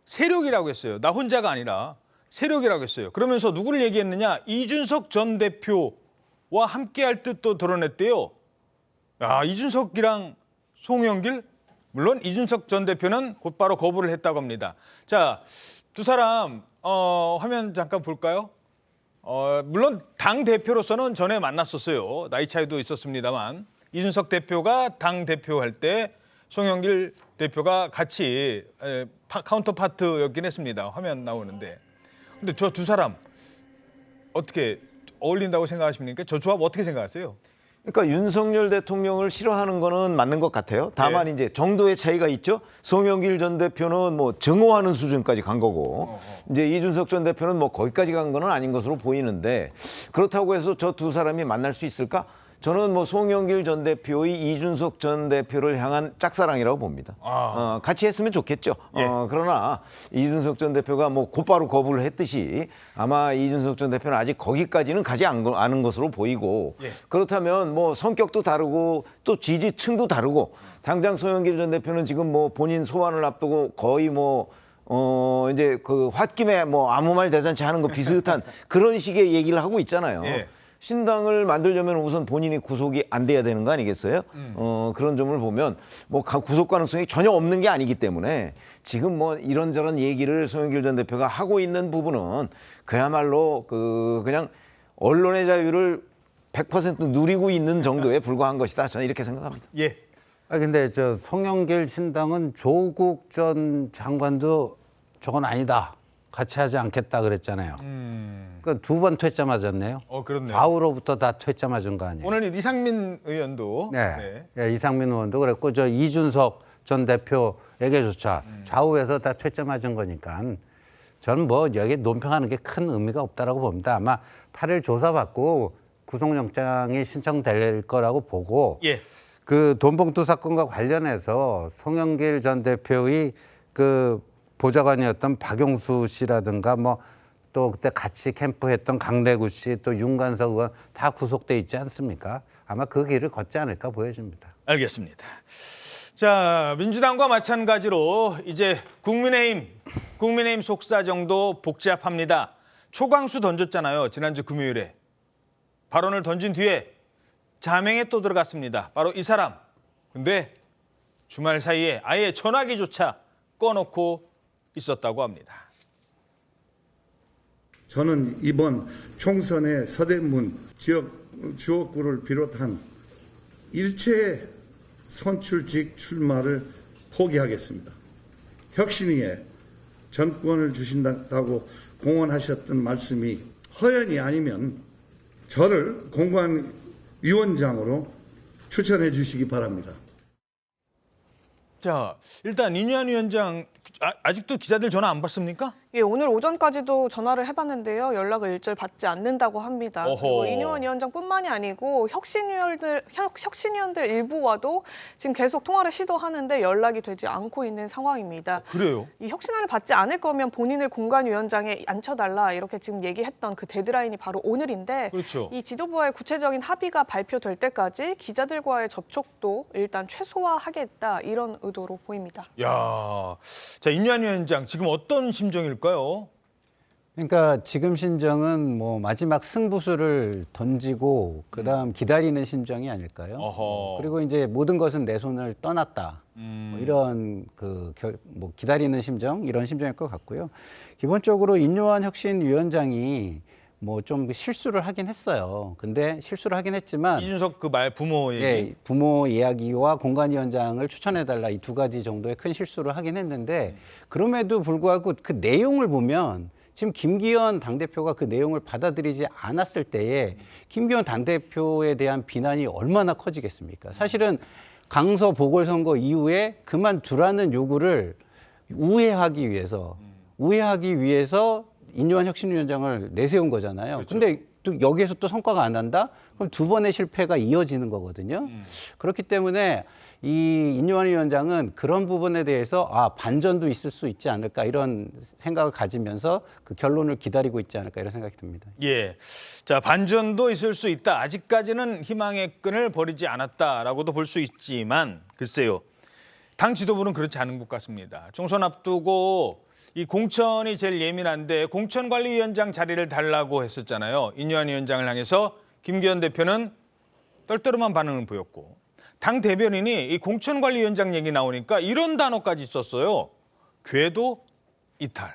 세력이라고 했어요. 나 혼자가 아니라 세력이라고 했어요. 그러면서 누구를 얘기했느냐? 이준석 전 대표와 함께할 뜻도 드러냈대요. 이준석이랑 송영길? 물론 이준석 전 대표는 곧바로 거부를 했다고 합니다. 자, 두 사람 화면 잠깐 볼까요? 물론 당 대표로서는 전에 만났었어요. 나이 차이도 있었습니다만 이준석 대표가 당 대표할 때 송영길 대표가 같이 카운터파트였긴 했습니다. 화면 나오는데. 근데 저 두 사람 어떻게 어울린다고 생각하십니까? 저 조합 어떻게 생각하세요? 그러니까 윤석열 대통령을 싫어하는 거는 맞는 것 같아요. 다만 이제 정도의 차이가 있죠. 송영길 전 대표는 뭐 증오하는 수준까지 간 거고 이제 이준석 전 대표는 뭐 거기까지 간 거는 아닌 것으로 보이는데 그렇다고 해서 저 두 사람이 만날 수 있을까? 저는 뭐 송영길 전 대표의 이준석 전 대표를 향한 짝사랑이라고 봅니다. 같이 했으면 좋겠죠. 그러나 이준석 전 대표가 뭐 곧바로 거부를 했듯이 아마 이준석 전 대표는 아직 거기까지는 가지 않은 것으로 보이고 그렇다면 뭐 성격도 다르고 또 지지층도 다르고 당장 송영길 전 대표는 지금 뭐 본인 소환을 앞두고 거의 뭐 이제 그 홧김에 뭐 아무 말 대잔치 하는 거 비슷한 그런 식의 얘기를 하고 있잖아요. 신당을 만들려면 우선 본인이 구속이 안 돼야 되는 거 아니겠어요? 그런 점을 보면 뭐 구속 가능성이 전혀 없는 게 아니기 때문에 지금 뭐 이런저런 얘기를 송영길 전 대표가 하고 있는 부분은 그야말로 그냥 언론의 자유를 100% 누리고 있는 정도에 불과한 것이다. 저는 이렇게 생각합니다. 예. 근데 저 송영길 신당은 조국 전 장관도 저건 아니다. 같이 하지 않겠다 그랬잖아요. 그러니까 두 번 퇴짜 맞았네요. 그렇네요. 좌우로부터 다 퇴짜 맞은 거 아니에요. 오늘 이상민 의원도. 네. 이상민 의원도 그랬고 저 이준석 전 대표에게조차 좌우에서 다 퇴짜 맞은 거니까 저는 뭐 여기 논평하는 게 큰 의미가 없다라고 봅니다. 아마 8일 조사받고 구속영장이 신청될 거라고 보고 그 돈봉투 사건과 관련해서 송영길 전 대표의 그 보좌관이었던 박용수 씨라든가 뭐 또 그때 같이 캠프했던 강래구 씨 또 윤관석 의원 다 구속돼 있지 않습니까? 아마 그 길을 걷지 않을까 보여집니다. 알겠습니다. 자, 민주당과 마찬가지로 이제 국민의힘 속사정도 복잡합니다. 초강수 던졌잖아요. 지난주 금요일에. 발언을 던진 뒤에 자명에 또 들어갔습니다. 바로 이 사람. 근데 주말 사이에 아예 전화기조차 꺼놓고 있었다고 합니다. 저는 이번 총선의 서대문 지역구를 비롯한 일체 선출직 출마를 포기하겠습니다. 혁신위에 전권을 주신다고 공언하셨던 말씀이 허연이 아니면 저를 공관위원장으로 추천해 주시기 바랍니다. 자, 일단 인유한 위원장 아직도 기자들 전화 안 받습니까? 예, 오늘 오전까지도 전화를 해봤는데요. 연락을 일절 받지 않는다고 합니다. 그리고 인유한 위원장뿐만이 아니고 혁신위원들 일부와도 지금 계속 통화를 시도하는데 연락이 되지 않고 있는 상황입니다. 그래요? 이 혁신안을 받지 않을 거면 본인을 공관위원장에 앉혀달라 이렇게 지금 얘기했던 그 데드라인이 바로 오늘인데 그렇죠. 이 지도부와의 구체적인 합의가 발표될 때까지 기자들과의 접촉도 일단 최소화하겠다 이런 의도로 보입니다. 야, 자 인유한 위원장 지금 어떤 심정일까요? 그러니까 지금 심정은 뭐 마지막 승부수를 던지고 그다음 기다리는 심정이 아닐까요? 그리고 이제 모든 것은 내 손을 떠났다. 뭐 이런 뭐 기다리는 심정 이런 심정일 것 같고요. 기본적으로 인유한 혁신위원장이 뭐 좀 실수를 하긴 했어요. 근데 실수를 하긴 했지만 이준석 그 말 부모 얘기. 예, 부모 이야기와 공관위원장을 추천해달라 이 두 가지 정도의 큰 실수를 하긴 했는데 그럼에도 불구하고 그 내용을 보면 지금 김기현 당대표가 그 내용을 받아들이지 않았을 때에 김기현 당대표에 대한 비난이 얼마나 커지겠습니까? 사실은 강서 보궐선거 이후에 그만두라는 요구를 우회하기 위해서 인유한 혁신위원장을 내세운 거잖아요. 그렇죠. 근데 또 여기에서 또 성과가 안 난다? 그럼 두 번의 실패가 이어지는 거거든요. 그렇기 때문에 이 인유한 위원장은 그런 부분에 대해서 반전도 있을 수 있지 않을까 이런 생각을 가지면서 그 결론을 기다리고 있지 않을까 이런 생각이 듭니다. 예, 자 반전도 있을 수 있다. 아직까지는 희망의 끈을 버리지 않았다라고도 볼 수 있지만 글쎄요, 당 지도부는 그렇지 않은 것 같습니다. 총선 앞두고 이 공천이 제일 예민한데 공천관리위원장 자리를 달라고 했었잖아요. 인유한 위원장을 향해서 김기현 대표는 떨떠름한 반응을 보였고 당 대변인이 이 공천관리위원장 얘기 나오니까 이런 단어까지 썼어요. 궤도 이탈.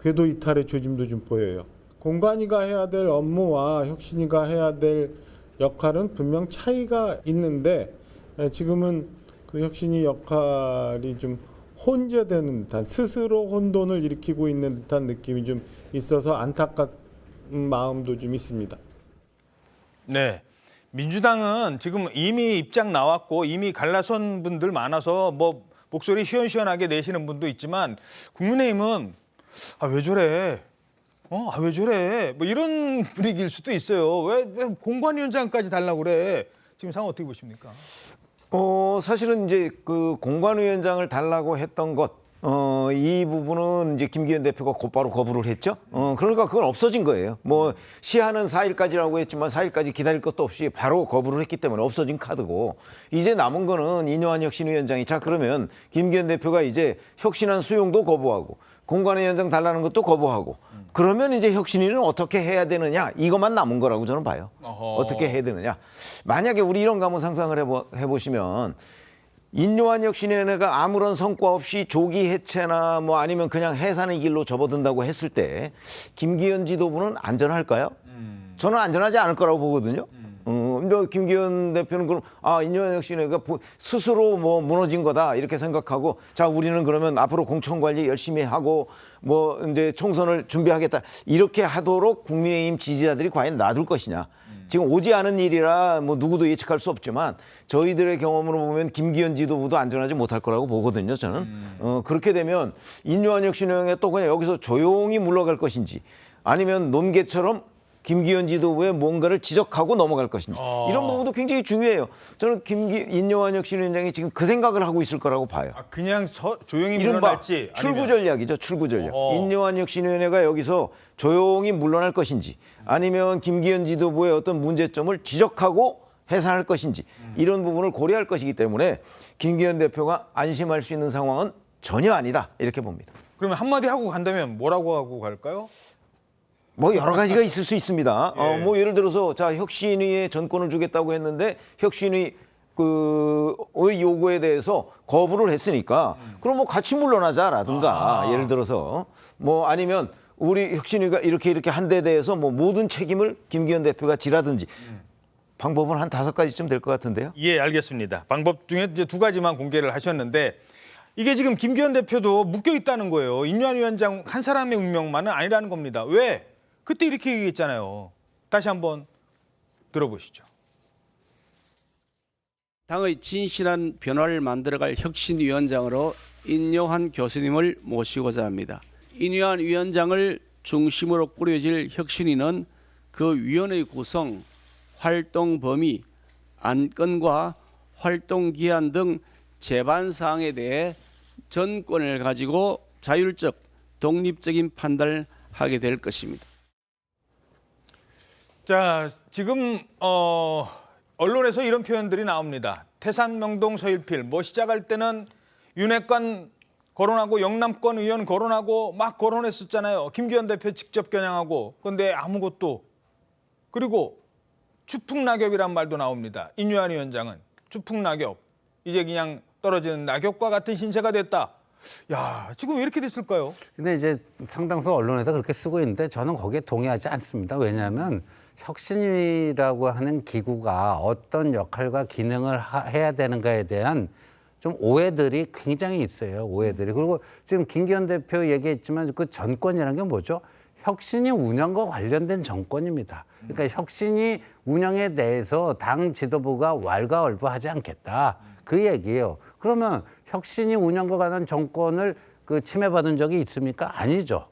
궤도 이탈의 조짐도 좀 보여요. 공관위가 해야 될 업무와 혁신위가 해야 될 역할은 분명 차이가 있는데 지금은 그 혁신위 역할이 좀 혼재되는 듯한 스스로 혼돈을 일으키고 있는 듯한 느낌이 좀 있어서 안타까운 마음도 좀 있습니다. 네, 민주당은 지금 이미 입장 나왔고 이미 갈라선 분들 많아서 뭐 목소리 시원시원하게 내시는 분도 있지만 국민의힘은 왜 저래? 왜 저래? 뭐 이런 분위기일 수도 있어요. 왜 공관위원장까지 달라고 그래? 지금 상황 어떻게 보십니까? 사실은 이제 그 공관위원장을 달라고 했던 것, 이 부분은 이제 김기현 대표가 곧바로 거부를 했죠. 그러니까 그건 없어진 거예요. 뭐 시한은 4일까지라고 했지만 4일까지 기다릴 것도 없이 바로 거부를 했기 때문에 없어진 카드고 이제 남은 거는 인유한 혁신위원장이 자 그러면 김기현 대표가 이제 혁신안 수용도 거부하고 공관위원장 달라는 것도 거부하고 그러면 이제 혁신위는 어떻게 해야 되느냐 이것만 남은 거라고 저는 봐요. 어떻게 해야 되느냐. 만약에 우리 이런 거 한번 상상을 해보시면 인유한 혁신위원회가 아무런 성과 없이 조기 해체나 뭐 아니면 그냥 해산의 길로 접어든다고 했을 때 김기현 지도부는 안전할까요? 저는 안전하지 않을 거라고 보거든요. 김기현 대표는 그럼 인유한 혁신위원회가 스스로 뭐 무너진 거다 이렇게 생각하고 자 우리는 그러면 앞으로 공천 관리 열심히 하고 뭐 이제 총선을 준비하겠다 이렇게 하도록 국민의힘 지지자들이 과연 놔둘 것이냐. 지금 오지 않은 일이라 뭐 누구도 예측할 수 없지만 저희들의 경험으로 보면 김기현 지도부도 안전하지 못할 거라고 보거든요. 저는 그렇게 되면 인유한 혁신위원회가 또 그냥 여기서 조용히 물러갈 것인지 아니면 논개처럼 김기현 지도부의 뭔가를 지적하고 넘어갈 것인지 이런 부분도 굉장히 중요해요. 저는 인유한 혁신위원장이 지금 그 생각을 하고 있을 거라고 봐요. 그냥 조용히 물러날지 출구 전략이죠. 출구 전략. 인유한 혁신위원회가 여기서 조용히 물러날 것인지 아니면 김기현 지도부의 어떤 문제점을 지적하고 해산할 것인지 이런 부분을 고려할 것이기 때문에 김기현 대표가 안심할 수 있는 상황은 전혀 아니다 이렇게 봅니다. 그러면 한마디 하고 간다면 뭐라고 하고 갈까요? 뭐 여러 가지가 있을 수 있습니다. 뭐 예를 들어서 자 혁신위에 전권을 주겠다고 했는데 혁신위 의 요구에 대해서 거부를 했으니까 그럼 뭐 같이 물러나자라든가 예를 들어서 뭐 아니면 우리 혁신위가 이렇게 한 데 대해서 뭐 모든 책임을 김기현 대표가 지라든지 방법은 한 5가지쯤 될 것 같은데요. 예, 알겠습니다. 방법 중에 이제 2가지만 공개를 하셨는데 이게 지금 김기현 대표도 묶여 있다는 거예요. 인유한 위원장 한 사람의 운명만은 아니라는 겁니다. 왜? 그때 이렇게 얘기했잖아요. 다시 한번 들어보시죠. 당의 진실한 변화를 만들어갈 혁신위원장으로 인요한 교수님을 모시고자 합니다. 인요한 위원장을 중심으로 꾸려질 혁신위는 그 위원회 구성, 활동 범위, 안건과 활동 기한 등 제반 사항에 대해 전권을 가지고 자율적, 독립적인 판단을 하게 될 것입니다. 자, 지금 언론에서 이런 표현들이 나옵니다. 태산, 명동, 서일필 뭐 시작할 때는 윤핵관 거론하고 영남권 의원 거론하고 막 거론했었잖아요. 김기현 대표 직접 겨냥하고. 그런데 아무것도. 그리고 추풍낙엽이란 말도 나옵니다. 인유한 위원장은 추풍낙엽. 이제 그냥 떨어지는 낙엽과 같은 신세가 됐다. 야, 지금 왜 이렇게 됐을까요? 근데 이제 상당수 언론에서 그렇게 쓰고 있는데 저는 거기에 동의하지 않습니다. 왜냐하면 혁신위라고 하는 기구가 어떤 역할과 기능을 해야 되는가에 대한 좀 오해들이 굉장히 있어요. 오해들이. 그리고 지금 김기현 대표 얘기했지만 그 정권이라는 게 뭐죠? 혁신이 운영과 관련된 정권입니다. 그러니까 혁신이 운영에 대해서 당 지도부가 왈가왈부하지 않겠다. 그 얘기예요. 그러면 혁신이 운영과 관한 정권을 그 침해받은 적이 있습니까? 아니죠.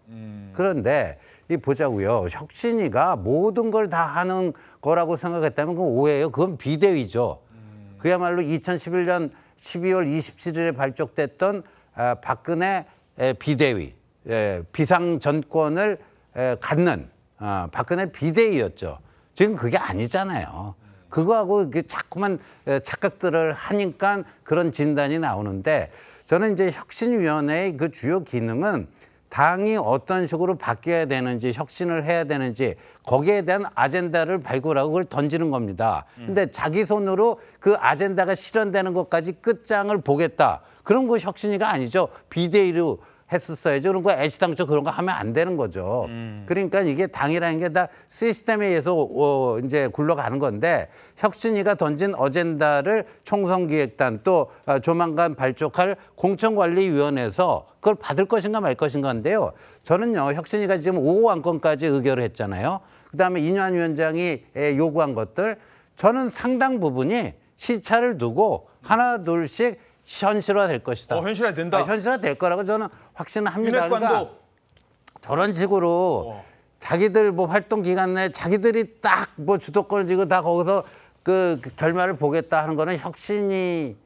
그런데 이 보자고요. 혁신이가 모든 걸 다 하는 거라고 생각했다면 그건 오해예요. 그건 비대위죠. 그야말로 2011년 12월 27일에 발족됐던 박근혜 비대위, 비상 정권을 갖는 박근혜 비대위였죠. 지금 그게 아니잖아요. 그거하고 자꾸만 착각들을 하니까 그런 진단이 나오는데 저는 이제 혁신위원회의 그 주요 기능은 당이 어떤 식으로 바뀌어야 되는지 혁신을 해야 되는지 거기에 대한 아젠다를 발굴하고 그걸 던지는 겁니다. 근데 자기 손으로 그 아젠다가 실현되는 것까지 끝장을 보겠다. 그런 거 혁신위가 아니죠. 비대위로 했었어야죠. 그런 거 애시당초 그런 거 하면 안 되는 거죠. 그러니까 이게 당이라는 게 다 시스템에 의해서 이제 굴러가는 건데 혁신위가 던진 어젠다를 총선기획단 또 조만간 발족할 공천관리위원회에서 그걸 받을 것인가 말 것인가인데요. 저는요 혁신위가 지금 5호 안건까지 의결을 했잖아요. 그다음에 인유한 위원장이 요구한 것들 저는 상당 부분이 시차를 두고 하나 둘씩 현실화 될 것이다. 현실화 된다. 현실화 될 거라고 저는 확신을 합니다. 윤핵관도 그러니까 저런 식으로 자기들 뭐 활동 기간 내에 자기들이 딱 뭐 주도권을 쥐고 다 거기서 그 결말을 보겠다 하는 거는 혁신이라고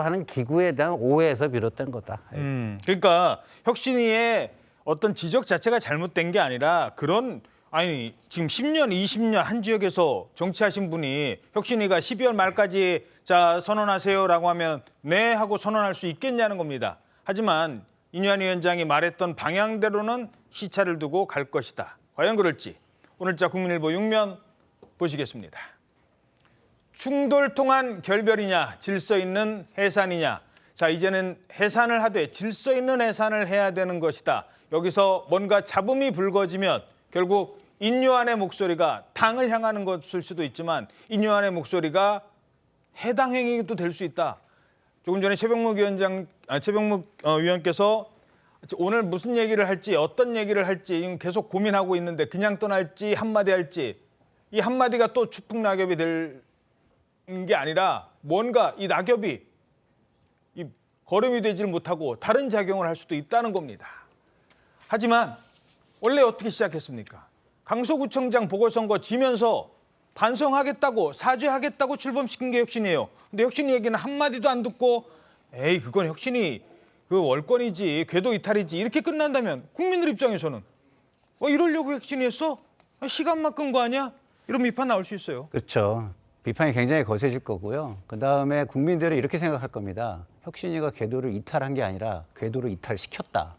하는 기구에 대한 오해에서 비롯된 거다. 그러니까 혁신위의 어떤 지적 자체가 잘못된 게 아니라 그런 아니 지금 10년, 20년 한 지역에서 정치하신 분이 혁신위가 12월 말까지 자 선언하세요라고 하면 네 하고 선언할 수 있겠냐는 겁니다. 하지만 인유한 위원장이 말했던 방향대로는 시차를 두고 갈 것이다. 과연 그럴지 오늘자 국민일보 6면 보시겠습니다. 충돌 통한 결별이냐 질서 있는 해산이냐. 자 이제는 해산을 하되 질서 있는 해산을 해야 되는 것이다. 여기서 뭔가 잡음이 불거지면 결국 인유한의 목소리가 당을 향하는 것일 수도 있지만 인유한의 목소리가 해당 행위도 될 수 있다. 조금 전에 최병묵 위원께서 오늘 무슨 얘기를 할지 어떤 얘기를 할지 계속 고민하고 있는데 그냥 떠날지 한마디 할지 이 한마디가 또 추풍낙엽이 될 게 아니라 뭔가 이 낙엽이 이 거름이 되질 못하고 다른 작용을 할 수도 있다는 겁니다. 하지만 원래 어떻게 시작했습니까? 강서구청장 보궐선거 지면서 반성하겠다고 사죄하겠다고 출범시킨 게 혁신이에요. 근데 혁신이 얘기는 한마디도 안 듣고 에이 그건 혁신이 그 월권이지 궤도 이탈이지 이렇게 끝난다면 국민들 입장에서는 이러려고 혁신이 했어? 시간만 끈 거 아니야? 이런 비판 나올 수 있어요. 그렇죠. 비판이 굉장히 거세질 거고요. 그다음에 국민들은 이렇게 생각할 겁니다. 혁신위가 궤도를 이탈한 게 아니라 궤도를 이탈시켰다.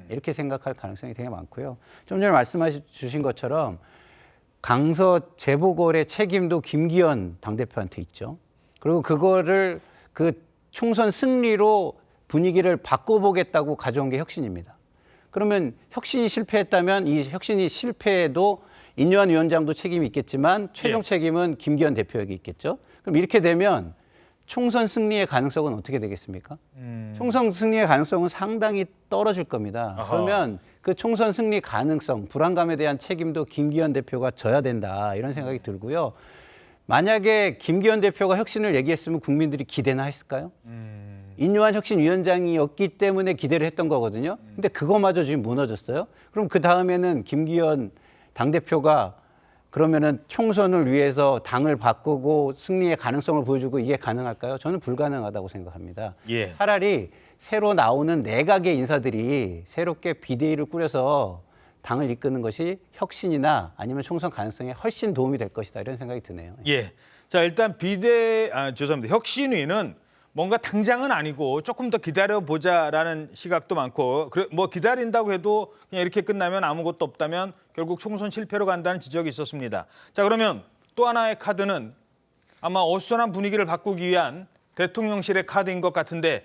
이렇게 생각할 가능성이 되게 많고요. 좀 전에 말씀해 주신 것처럼 강서 재보궐의 책임도 김기현 당대표한테 있죠. 그리고 그거를 그 총선 승리로 분위기를 바꿔보겠다고 가져온 게 혁신입니다. 그러면 혁신이 실패했다면 이 혁신이 실패에도 인요한 위원장도 책임이 있겠지만 최종 책임은 김기현 대표에게 있겠죠. 그럼 이렇게 되면 총선 승리의 가능성은 어떻게 되겠습니까? 총선 승리의 가능성은 상당히 떨어질 겁니다. 그러면 그 총선 승리 가능성, 불안감에 대한 책임도 김기현 대표가 져야 된다 이런 생각이 들고요. 만약에 김기현 대표가 혁신을 얘기했으면 국민들이 기대나 했을까요? 인요한 혁신위원장이었기 때문에 기대를 했던 거거든요. 근데 그거마저 지금 무너졌어요. 그럼 그 다음에는 김기현 당대표가 그러면은 총선을 위해서 당을 바꾸고 승리의 가능성을 보여주고 이게 가능할까요? 저는 불가능하다고 생각합니다. 차라리 새로 나오는 내각의 인사들이 새롭게 비대위를 꾸려서 당을 이끄는 것이 혁신이나 아니면 총선 가능성에 훨씬 도움이 될 것이다 이런 생각이 드네요. 자, 일단 죄송합니다. 혁신위는 뭔가 당장은 아니고 조금 더 기다려보자라는 시각도 많고 뭐 기다린다고 해도 그냥 이렇게 끝나면 아무것도 없다면 결국 총선 실패로 간다는 지적이 있었습니다. 자, 그러면 또 하나의 카드는 아마 어수선한 분위기를 바꾸기 위한 대통령실의 카드인 것 같은데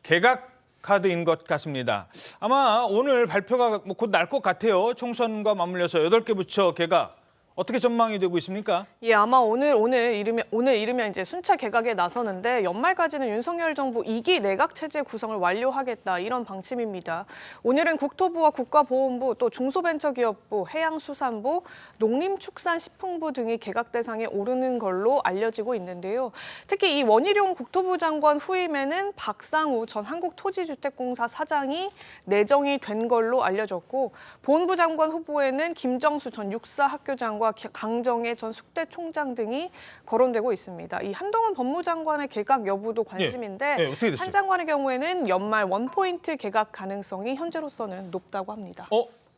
개각 카드인 것 같습니다. 아마 오늘 발표가 곧 날 것 같아요. 총선과 맞물려서 8개 부처 개각. 어떻게 전망이 되고 있습니까? 아마 오늘 이르면 이제 순차 개각에 나서는데 연말까지는 윤석열 정부 2기 내각 체제 구성을 완료하겠다 이런 방침입니다. 오늘은 국토부와 국가보훈부, 또 중소벤처기업부, 해양수산부, 농림축산식품부 등이 개각 대상에 오르는 걸로 알려지고 있는데요. 특히 이 원희룡 국토부 장관 후임에는 박상우 전 한국토지주택공사 사장이 내정이 된 걸로 알려졌고, 보훈부 장관 후보에는 김정수 전 육사학교장과 강정혜 전 숙대 총장 등이 거론되고 있습니다. 이 한동훈 법무장관의 개각 여부도 관심인데 어떻게 됐어요? 한 장관의 경우에는 연말 원포인트 개각 가능성이 현재로서는 높다고 합니다.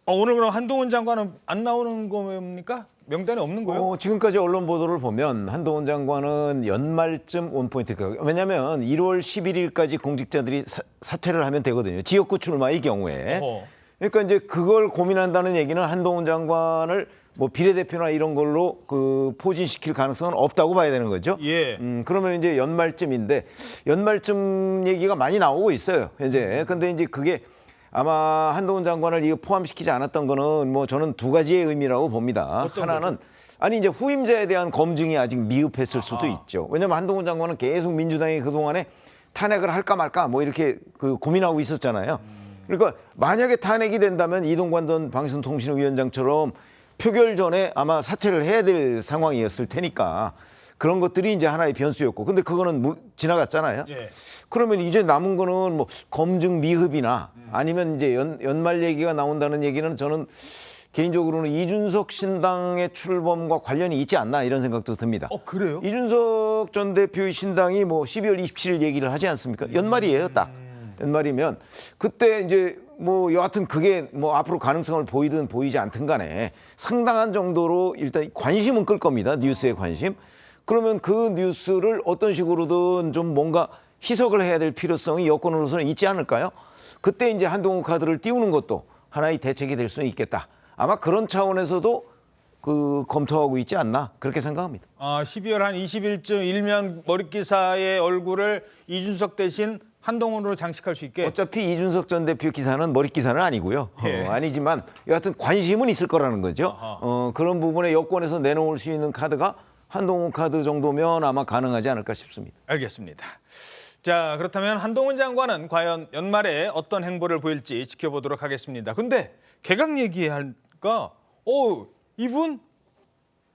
오늘 그럼 한동훈 장관은 안 나오는 겁니까? 명단에 없는 거예요? 지금까지 언론 보도를 보면 한동훈 장관은 연말쯤 원포인트 개각. 왜냐하면 1월 11일까지 공직자들이 사퇴를 하면 되거든요. 지역구 출마의 경우에. 그러니까 이제 그걸 고민한다는 얘기는 한동훈 장관을 뭐 비례대표나 이런 걸로 포진시킬 가능성은 없다고 봐야 되는 거죠. 그러면 이제 연말쯤인데 연말쯤 얘기가 많이 나오고 있어요. 현재. 근데 이제 그게 아마 한동훈 장관을 이거 포함시키지 않았던 거는 뭐 저는 두 가지의 의미라고 봅니다. 하나는 아니 이제 후임자에 대한 검증이 아직 미흡했을 수도 있죠. 왜냐하면 한동훈 장관은 계속 민주당이 그동안에 탄핵을 할까 말까 뭐 이렇게 고민하고 있었잖아요. 그러니까 만약에 탄핵이 된다면 이동관 전 방송통신위원장처럼 표결 전에 아마 사퇴를 해야 될 상황이었을 테니까 그런 것들이 이제 하나의 변수였고, 근데 그거는 지나갔잖아요. 그러면 이제 남은 거는 뭐 검증 미흡이나 아니면 이제 연말 얘기가 나온다는 얘기는 저는 개인적으로는 이준석 신당의 출범과 관련이 있지 않나 이런 생각도 듭니다. 그래요? 이준석 전 대표의 신당이 뭐 12월 27일 얘기를 하지 않습니까? 연말이에요, 딱. 연말이면 그때 이제 뭐 여하튼 그게 뭐 앞으로 가능성을 보이든 보이지 않든 간에 상당한 정도로 일단 관심은 끌 겁니다. 뉴스에 관심. 그러면 그 뉴스를 어떤 식으로든 좀 뭔가 희석을 해야 될 필요성이 여권으로서는 있지 않을까요? 그때 이제 한동훈 카드를 띄우는 것도 하나의 대책이 될 수는 있겠다. 아마 그런 차원에서도 검토하고 있지 않나 그렇게 생각합니다. 12월 한 20일쯤 일면 머릿기사의 얼굴을 이준석 대신 한동훈으로 장식할 수 있게. 어차피 이준석 전 대표 기사는 머릿기사는 아니고요. 아니지만 여하튼 관심은 있을 거라는 거죠. 그런 부분에 여권에서 내놓을 수 있는 카드가 한동훈 카드 정도면 아마 가능하지 않을까 싶습니다. 알겠습니다. 자, 그렇다면 한동훈 장관은 과연 연말에 어떤 행보를 보일지 지켜보도록 하겠습니다. 근데 개각 얘기할까?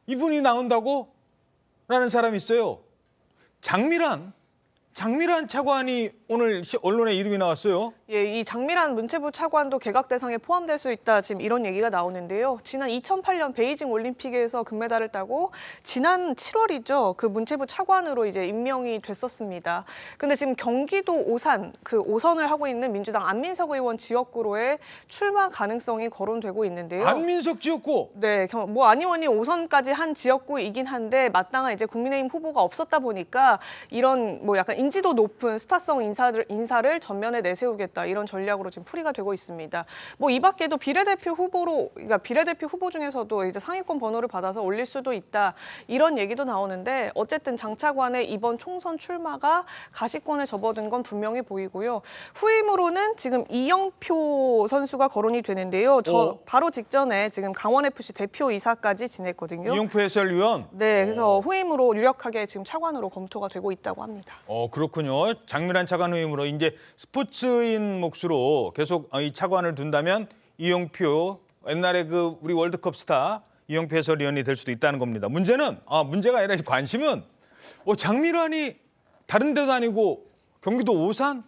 이분이 나온다고? 라는 사람이 있어요. 장미란 차관이 오늘 언론에 이름이 나왔어요. 이 장미란 문체부 차관도 개각 대상에 포함될 수 있다. 지금 이런 얘기가 나오는데요. 지난 2008년 베이징 올림픽에서 금메달을 따고 지난 7월이죠. 그 문체부 차관으로 이제 임명이 됐었습니다. 근데 지금 경기도 오산, 오선을 하고 있는 민주당 안민석 의원 지역구로의 출마 가능성이 거론되고 있는데요. 안민석 지역구? 네, 안 의원이 오선까지 한 지역구이긴 한데 마땅한 이제 국민의힘 후보가 없었다 보니까 이런 뭐 약간 인지도 높은 스타성 인사를 전면에 내세우겠다 이런 전략으로 지금 풀이가 되고 있습니다. 뭐 이 밖에도 그러니까 비례대표 후보 중에서도 이제 상위권 번호를 받아서 올릴 수도 있다 이런 얘기도 나오는데 어쨌든 장 차관의 이번 총선 출마가 가시권에 접어든 건 분명해 보이고요. 후임으로는 지금 이영표 선수가 거론이 되는데요. 저 바로 직전에 지금 강원FC 대표이사까지 지냈거든요. 이영표 해설위원. 네, 그래서 후임으로 유력하게 지금 차관으로 검토가 되고 있다고 합니다. 그렇군요. 장미란 차관 후임으로 이제 스포츠인 몫으로 계속 이 차관을 둔다면 이영표 옛날에 그 우리 월드컵 스타 이영표 해설위원이 될 수도 있다는 겁니다. 문제가 아니라 관심은 장미란이 다른 데도 아니고 경기도 오산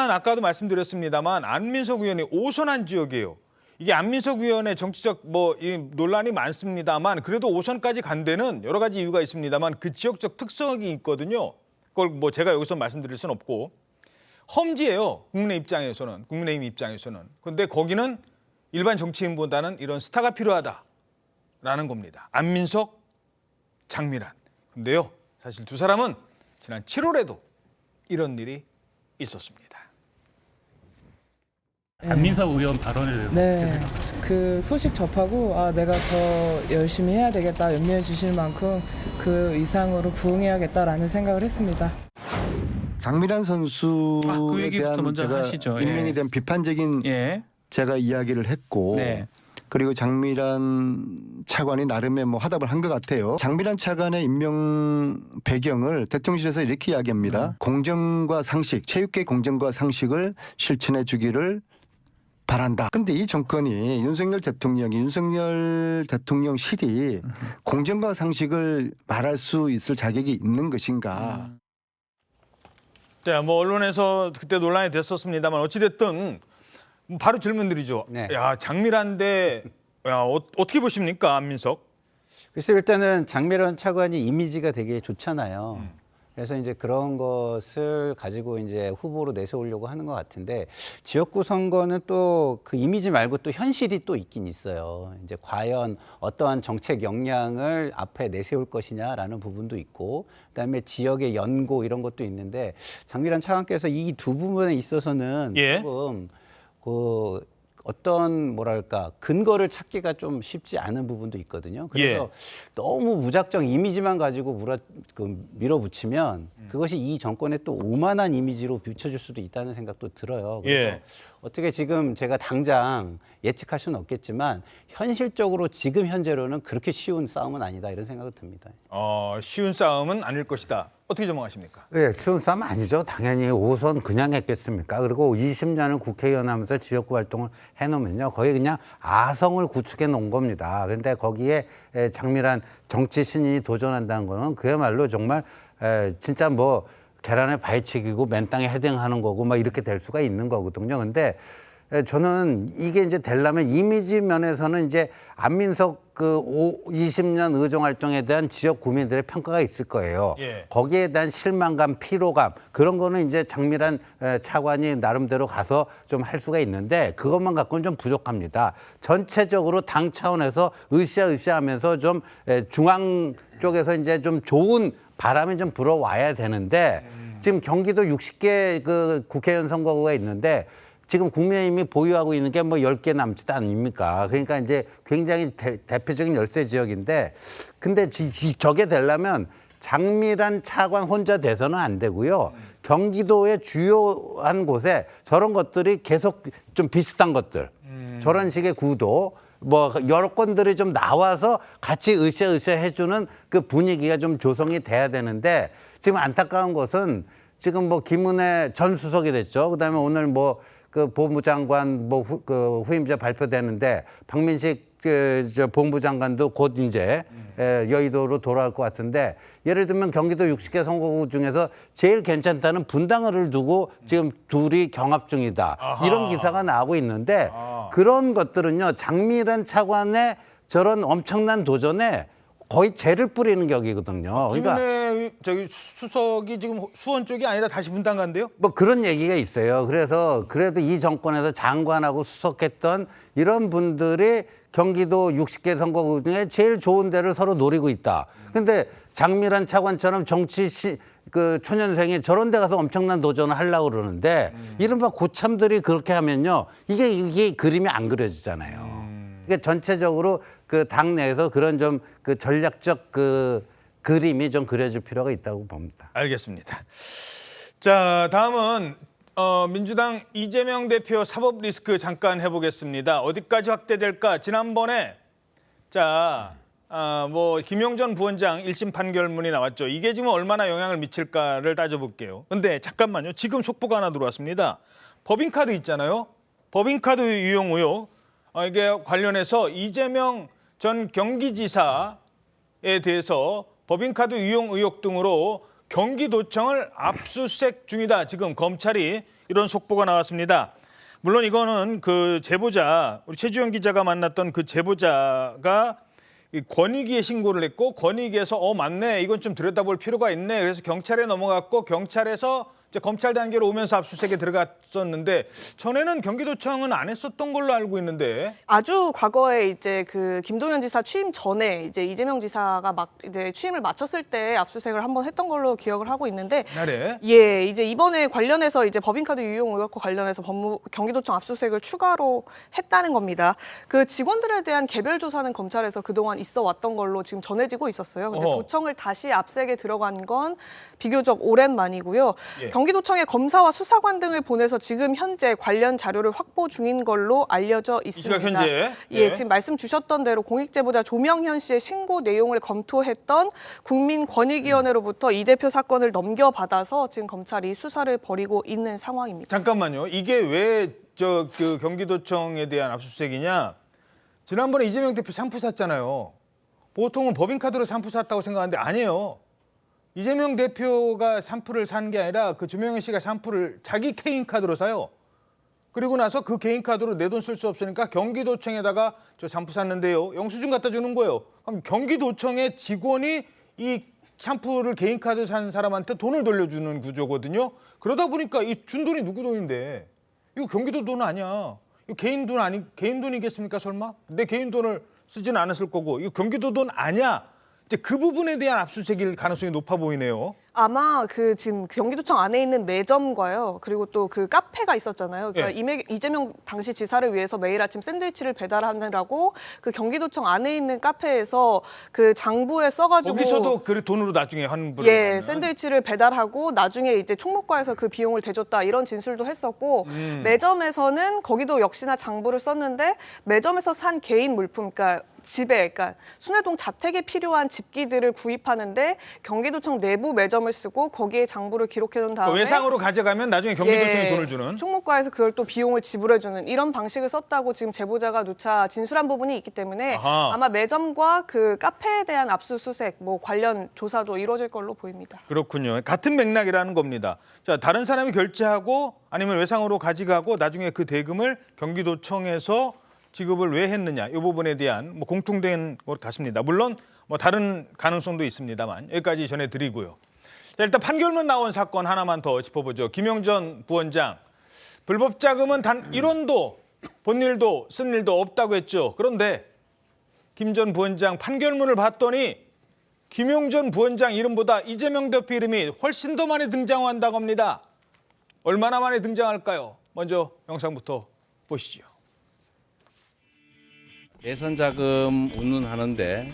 아까도 말씀드렸습니다만 안민석 의원이 오선한 지역이에요. 이게 안민석 의원의 정치적 이 논란이 많습니다만 그래도 오선까지 간 데는 여러 가지 이유가 있습니다만 그 지역적 특성이 있거든요. 그걸 제가 여기서 말씀드릴 수는 없고 험지예요. 국민의힘 입장에서는. 그런데 거기는 일반 정치인보다는 이런 스타가 필요하다라는 겁니다. 안민석, 장미란. 근데요, 사실 두 사람은 지난 7월에도 이런 일이 있었습니다. 안민석 의원 발언에 대해서 어떻게 생각하십니까? 그 소식 접하고 내가 더 열심히 해야 되겠다, 염려해 주실 만큼 그 이상으로 부응해야겠다라는 생각을 했습니다. 장미란 선수에 그 얘기부터 대한 먼저 제가 하시죠. 임명에 대한 비판적인 제가 이야기를 했고 그리고 장미란 차관이 나름의 화답을 한 것 같아요. 장미란 차관의 임명 배경을 대통령실에서 이렇게 이야기합니다. 공정과 상식, 체육계 공정과 상식을 실천해 주기를 바란다. 근데 이 정권이 윤석열 대통령실이 공정과 상식을 말할 수 있을 자격이 있는 것인가? 네, 언론에서 그때 논란이 됐었습니다만 어찌됐든 바로 질문 드리죠. 야, 장미란 대 어떻게 보십니까, 안민석? 글쎄 일단은 장미란 차관이 이미지가 되게 좋잖아요. 그래서 이제 그런 것을 가지고 이제 후보로 내세우려고 하는 것 같은데 지역구 선거는 또 그 이미지 말고 또 현실이 또 있긴 있어요. 이제 과연 어떠한 정책 역량을 앞에 내세울 것이냐라는 부분도 있고 그다음에 지역의 연고 이런 것도 있는데 장미란 차관께서 이 두 부분에 있어서는 조금 어떤 근거를 찾기가 좀 쉽지 않은 부분도 있거든요. 그래서 너무 무작정 이미지만 가지고 밀어붙이면 그것이 이 정권의 또 오만한 이미지로 비춰질 수도 있다는 생각도 들어요. 그래서 어떻게 지금 제가 당장 예측할 수는 없겠지만 현실적으로 지금 현재로는 그렇게 쉬운 싸움은 아니다 이런 생각이 듭니다. 쉬운 싸움은 아닐 것이다. 어떻게 전망하십니까? 네, 쉬운 싸움 아니죠. 당연히 5선 그냥 했겠습니까? 그리고 20년을 국회의원 하면서 지역구 활동을 해놓으면요. 거의 그냥 아성을 구축해 놓은 겁니다. 그런데 거기에 장미란 정치 신인이 도전한다는 거는 그야말로 정말 진짜 계란에 바위치기고 맨 땅에 헤딩하는 거고 이렇게 될 수가 있는 거거든요. 근데 저는 이게 이제 되려면 이미지 면에서는 이제 안민석 20년 의정 활동에 대한 지역 구민들의 평가가 있을 거예요. 거기에 대한 실망감, 피로감 그런 거는 이제 장미란 차관이 나름대로 가서 좀 할 수가 있는데 그것만 갖고는 좀 부족합니다. 전체적으로 당 차원에서 으쌰으쌰하면서 좀 중앙 쪽에서 이제 좀 좋은 바람이 좀 불어와야 되는데 지금 경기도 60개 그 국회의원 선거구가 있는데 지금 국민의힘이 보유하고 있는 게 10개 남지도 않습니까? 그러니까 이제 굉장히 대표적인 열세 지역인데 근데 저게 되려면 장미란 차관 혼자 돼서는 안 되고요. 경기도의 주요한 곳에 저런 것들이 계속 좀 비슷한 것들 저런 식의 구도 여러 건들이 좀 나와서 같이 으쌰으쌰 해주는 그 분위기가 좀 조성이 돼야 되는데 지금 안타까운 것은 지금 김은혜 전 수석이 됐죠. 그다음에 오늘 그 법무부 장관 후임자 발표되는데 박민식 법무부 장관도 곧 이제 여의도로 돌아올 것 같은데 예를 들면 경기도 60개 선거구 중에서 제일 괜찮다는 분당을 두고 지금 둘이 경합 중이다. 이런 기사가 나오고 있는데 그런 것들은요. 장미란 차관의 저런 엄청난 도전에 거의 재를 뿌리는 격이거든요. 김은혜 수석이 지금 수원 쪽이 아니라 다시 분당 간대요? 그런 얘기가 있어요. 그래서 그래도 이 정권에서 장관하고 수석했던 이런 분들이 경기도 60개 선거구 중에 제일 좋은 데를 서로 노리고 있다. 근데 장미란 차관처럼 그 초년생이 저런 데 가서 엄청난 도전을 하려고 그러는데 이른바 고참들이 그렇게 하면요. 이게 그림이 안 그려지잖아요. 그러니까 전체적으로 그 당내에서 그런 좀 그 전략적 그 그림이 좀 그려질 필요가 있다고 봅니다. 알겠습니다. 자, 다음은 민주당 이재명 대표 사법 리스크 잠깐 해보겠습니다. 어디까지 확대될까? 지난번에 뭐 김용전 부원장 1심 판결문이 나왔죠. 이게 지금 얼마나 영향을 미칠까를 따져볼게요. 근데 잠깐만요. 지금 속보가 하나 들어왔습니다. 법인카드 있잖아요. 법인카드 유용 의혹. 이게 관련해서 이재명 전 경기지사에 대해서 법인카드 유용 의혹 등으로 경기도청을 압수수색 중이다. 지금 검찰이 이런 속보가 나왔습니다. 물론 이거는 그 제보자, 우리 최주영 기자가 만났던 그 제보자가 권익위에 신고를 했고 권익위에서 맞네, 이건 좀 들여다볼 필요가 있네. 그래서 경찰에 넘어갔고 경찰에서 이제 검찰 단계로 오면서 압수수색에 들어갔었는데 전에는 경기도청은 안 했었던 걸로 알고 있는데 아주 과거에 이제 그 김동연 지사 취임 전에 이제 이재명 지사가 막 이제 취임을 마쳤을 때 압수수색을 한번 했던 걸로 기억을 하고 있는데 예, 이제 이번에 관련해서 이제 법인카드 유용 의혹과 관련해서 경기도청 압수수색을 추가로 했다는 겁니다. 그 직원들에 대한 개별 조사는 검찰에서 그동안 있어 왔던 걸로 지금 전해지고 있었어요. 근데 도청을 다시 압색에 들어간 건 비교적 오랜만이고요. 경기도청에 검사와 수사관 등을 보내서 지금 현재 관련 자료를 확보 중인 걸로 알려져 있습니다. 현재. 예, 지금 말씀 주셨던 대로 공익제보자 조명현 씨의 신고 내용을 검토했던 국민권익위원회로부터 이 대표 사건을 넘겨받아서 지금 검찰이 수사를 벌이고 있는 상황입니다. 잠깐만요. 이게 왜 그 경기도청에 대한 압수수색이냐? 지난번에 이재명 대표 샴푸 샀잖아요. 보통은 법인카드로 샴푸 샀다고 생각하는데 아니에요. 이재명 대표가 샴푸를 산 게 아니라 그 조명현 씨가 샴푸를 자기 개인카드로 사요. 그리고 나서 그 개인카드로 내 돈 쓸 수 없으니까 경기도청에다가 저 샴푸 샀는데요. 영수증 갖다 주는 거예요. 그럼 경기도청의 직원이 이 샴푸를 개인카드 산 사람한테 돈을 돌려주는 구조거든요. 그러다 보니까 이 준 돈이 누구 돈인데? 이거 경기도 돈 아니야. 이거 개인 돈이겠습니까 설마? 내 개인 돈을 쓰지는 않았을 거고 이거 경기도 돈 아니야. 이제 그 부분에 대한 압수수색일 가능성이 높아 보이네요. 아마 그 지금 경기도청 안에 있는 매점과요, 그리고 또 그 카페가 있었잖아요. 그러니까 이재명 당시 지사를 위해서 매일 아침 샌드위치를 배달하느라고 그 경기도청 안에 있는 카페에서 그 장부에 써가지고 거기서도 그 돈으로 나중에 환불을 예, 샌드위치를 배달하고 나중에 이제 총무과에서 그 비용을 대줬다 이런 진술도 했었고 매점에서는 거기도 역시나 장부를 썼는데 매점에서 산 개인 물품, 그러니까 그러니까 순회동 자택에 필요한 집기들을 구입하는데 경기도청 내부 매점을 쓰고 거기에 장부를 기록해 놓은 다음에 외상으로 가져가면 나중에 경기도청이 돈을 주는 총무과에서 그걸 또 비용을 지불해 주는 이런 방식을 썼다고 지금 제보자가 누차 진술한 부분이 있기 때문에 아마 매점과 그 카페에 대한 압수수색 뭐 관련 조사도 이루어질 걸로 보입니다. 그렇군요. 같은 맥락이라는 겁니다. 자, 다른 사람이 결제하고 아니면 외상으로 가져가고 나중에 그 대금을 경기도청에서 지급을 왜 했느냐, 이 부분에 대한 뭐 공통된 것 같습니다. 물론 뭐 다른 가능성도 있습니다만 여기까지 전해드리고요. 자, 일단 판결문 나온 사건 하나만 더 짚어보죠. 김용전 부원장, 불법 자금은 단 1원도 본 일도 쓴 일도 없다고 했죠. 그런데 김 전 부원장 판결문을 봤더니 김용전 부원장 이름보다 이재명 대표 이름이 훨씬 더 많이 등장한다고 합니다. 얼마나 많이 등장할까요? 먼저 영상부터 보시죠. 예선 자금 운운하는데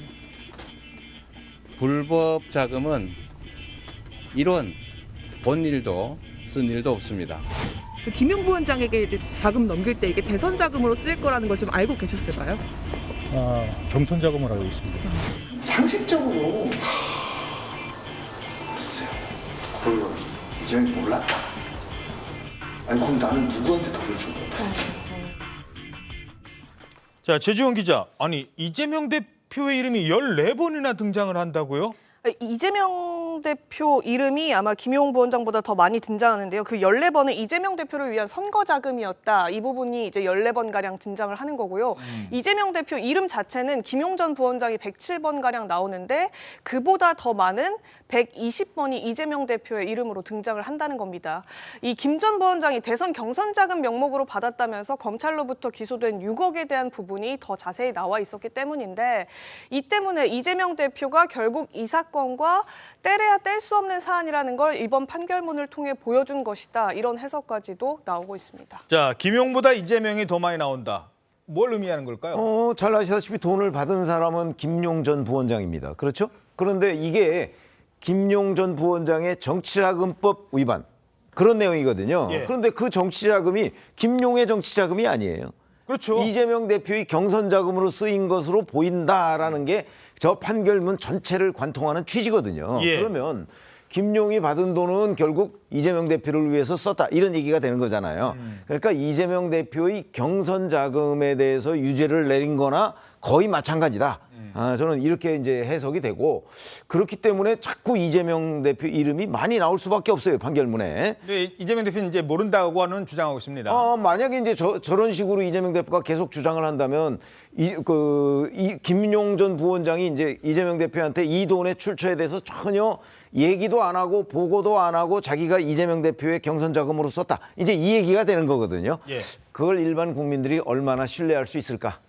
불법 자금은 1원 본 일도 쓴 일도 없습니다. 김용 부원장에게 이제 자금 넘길 때 이게 대선 자금으로 쓰일 거라는 걸 좀 알고 계셨을까요? 경선 자금을 알고 있습니다. 상식적으로 글쎄요. 그걸 이재명이 몰랐다. 아니 그럼 나는 누구한테 돌려준 거야? 자, 최지원 기자, 아니 이재명 대표의 이름이 14번이나 등장을 한다고요? 이재명 대표 이름이 아마 김용 부원장보다 더 많이 등장하는데요. 그 14번은 이재명 대표를 위한 선거 자금이었다. 이 부분이 이제 14번가량 등장을 하는 거고요. 이재명 대표 이름 자체는 김용 전 부원장이 107번가량 나오는데 그보다 더 많은 120번이 이재명 대표의 이름으로 등장을 한다는 겁니다. 이 김 전 부원장이 대선 경선 자금 명목으로 받았다면서 검찰로부터 기소된 6억에 대한 부분이 더 자세히 나와 있었기 때문인데 이 때문에 이재명 대표가 결국 이 사건 사건과 떼래야 뗄 수 없는 사안이라는 걸 이번 판결문을 통해 보여준 것이다. 이런 해석까지도 나오고 있습니다. 자, 김용보다 이재명이 더 많이 나온다. 뭘 의미하는 걸까요? 잘 아시다시피 돈을 받은 사람은 김용 전 부원장입니다. 그렇죠? 그런데 이게 김용 전 부원장의 정치자금법 위반 그런 내용이거든요. 예. 그런데 그 정치자금이 김용의 정치자금이 아니에요. 그렇죠. 이재명 대표의 경선 자금으로 쓰인 것으로 보인다라는 게 저 판결문 전체를 관통하는 취지거든요. 예. 그러면 김용이 받은 돈은 결국 이재명 대표를 위해서 썼다 이런 얘기가 되는 거잖아요. 그러니까 이재명 대표의 경선 자금에 대해서 유죄를 내린 거나 거의 마찬가지다. 저는 이렇게 이제 해석이 되고 그렇기 때문에 자꾸 이재명 대표 이름이 많이 나올 수밖에 없어요, 판결문에. 네, 이재명 대표는 이제 모른다고 하는 주장하고 있습니다. 만약에 이제 저런 식으로 이재명 대표가 계속 주장을 한다면 이 김용 전 부원장이 이제 이재명 대표한테 이 돈의 출처에 대해서 전혀 얘기도 안 하고 보고도 안 하고 자기가 이재명 대표의 경선 자금으로 썼다. 이제 이 얘기가 되는 거거든요. 예. 그걸 일반 국민들이 얼마나 신뢰할 수 있을까?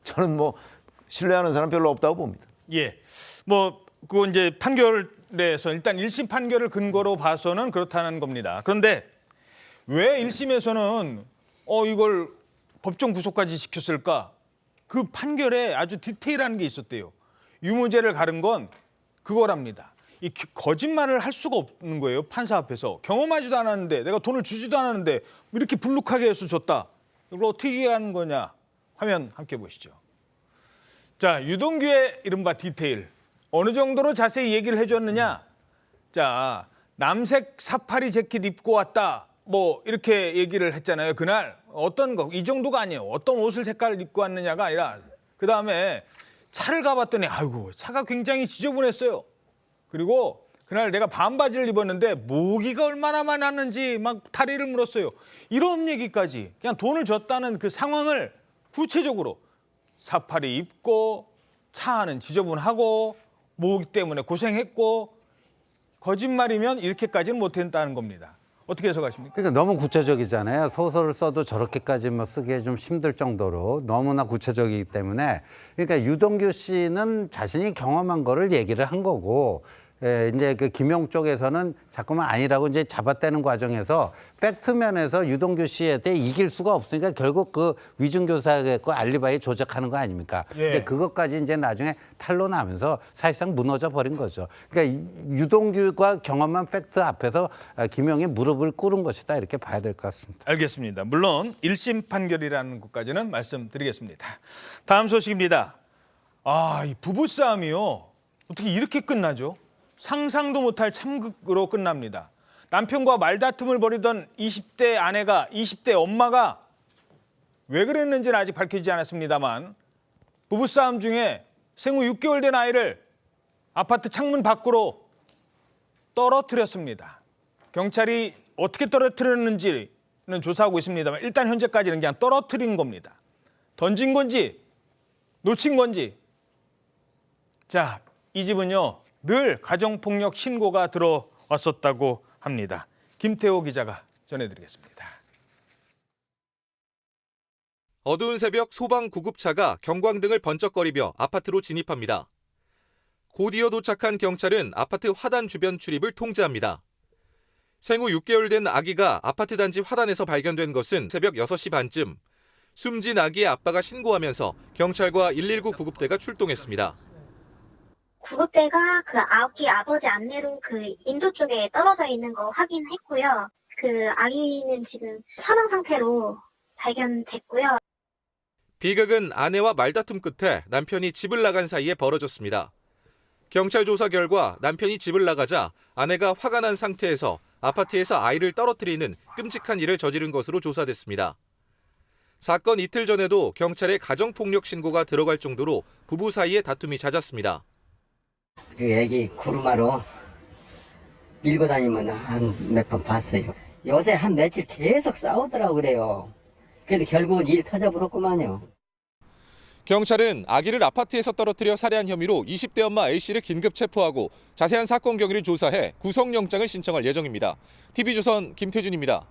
저는 뭐 신뢰하는 사람 별로 없다고 봅니다. 예. 뭐 그거 이제 판결에서 일단 1심 판결을 근거로 봐서는 그렇다는 겁니다. 그런데 왜 1심에서는 이걸 법정 구속까지 시켰을까? 그 판결에 아주 디테일한 게 있었대요. 유무죄를 가른 건 그거랍니다. 이 거짓말을 할 수가 없는 거예요. 판사 앞에서. 경험하지도 않았는데 내가 돈을 주지도 않았는데 이렇게 불룩하게 해서 줬다. 이걸 어떻게 하는 거냐? 화면 함께 보시죠. 자, 유동규의 이른바 디테일. 어느 정도로 자세히 얘기를 해줬느냐? 자, 남색 사파리 재킷 입고 왔다. 뭐 이렇게 얘기를 했잖아요. 그날 어떤 거, 이 정도가 아니에요. 어떤 옷을 색깔을 입고 왔느냐가 아니라 그다음에 차를 가봤더니 아이고 차가 굉장히 지저분했어요. 그리고 그날 내가 반바지를 입었는데 모기가 얼마나 많았는지 막 다리를 물었어요. 이런 얘기까지 그냥 돈을 줬다는 그 상황을 구체적으로 사파리 입고 차 안은 지저분하고 모기 때문에 고생했고 거짓말이면 이렇게까지는 못했다는 겁니다. 어떻게 해석하십니까? 그러니까 너무 구체적이잖아요. 소설을 써도 저렇게까지 뭐 쓰기에 좀 힘들 정도로 너무나 구체적이기 때문에 그러니까 유동규 씨는 자신이 경험한 거를 얘기를 한 거고 이제 그 김용 쪽에서는 자꾸만 아니라고 이제 잡아떼는 과정에서 팩트면에서 유동규 씨에 대해 이길 수가 없으니까 결국 그 위중교사의 알리바이 조작하는 거 아닙니까? 예. 근데 그것까지 이제 나중에 탄로나면서 사실상 무너져 버린 거죠. 그러니까 유동규가 경험한 팩트 앞에서 김용이 무릎을 꿇은 것이다 이렇게 봐야 될 것 같습니다. 알겠습니다. 물론 1심 판결이라는 것까지는 말씀드리겠습니다. 다음 소식입니다. 이 부부싸움이요. 어떻게 이렇게 끝나죠? 상상도 못할 참극으로 끝납니다. 남편과 말다툼을 벌이던 20대 아내가 20대 엄마가 왜 그랬는지는 아직 밝혀지지 않았습니다만 부부싸움 중에 생후 6개월 된 아이를 아파트 창문 밖으로 떨어뜨렸습니다. 경찰이 어떻게 떨어뜨렸는지는 조사하고 있습니다만 일단 현재까지는 그냥 떨어뜨린 겁니다. 던진 건지 놓친 건지. 자, 이 집은요. 늘 가정폭력 신고가 들어왔었다고 합니다. 김태호 기자가 전해드리겠습니다. 어두운 새벽 소방 구급차가 경광등을 번쩍거리며 아파트로 진입합니다. 곧이어 도착한 경찰은 아파트 화단 주변 출입을 통제합니다. 생후 6개월 된 아기가 아파트 단지 화단에서 발견된 것은 새벽 6시 반쯤. 숨진 아기의 아빠가 신고하면서 경찰과 119 구급대가 출동했습니다. 구급대가 그 아기 아버지 안내로 그 인도 쪽에 떨어져 있는 거 확인했고요. 그 아기는 지금 사망 상태로 발견됐고요. 비극은 아내와 말다툼 끝에 남편이 집을 나간 사이에 벌어졌습니다. 경찰 조사 결과 남편이 집을 나가자 아내가 화가 난 상태에서 아파트에서 아이를 떨어뜨리는 끔찍한 일을 저지른 것으로 조사됐습니다. 사건 이틀 전에도 경찰에 가정폭력 신고가 들어갈 정도로 부부 사이에 다툼이 잦았습니다. 그 애기 구루마로 밀고 다니면 한 몇 번 봤어요. 요새 한 며칠 계속 싸우더라고 그래요. 그래도 결국은 일 터져버렸구만요. 경찰은 아기를 아파트에서 떨어뜨려 살해한 혐의로 20대 엄마 A씨를 긴급 체포하고 자세한 사건 경위를 조사해 구속영장을 신청할 예정입니다. TV조선 김태준입니다.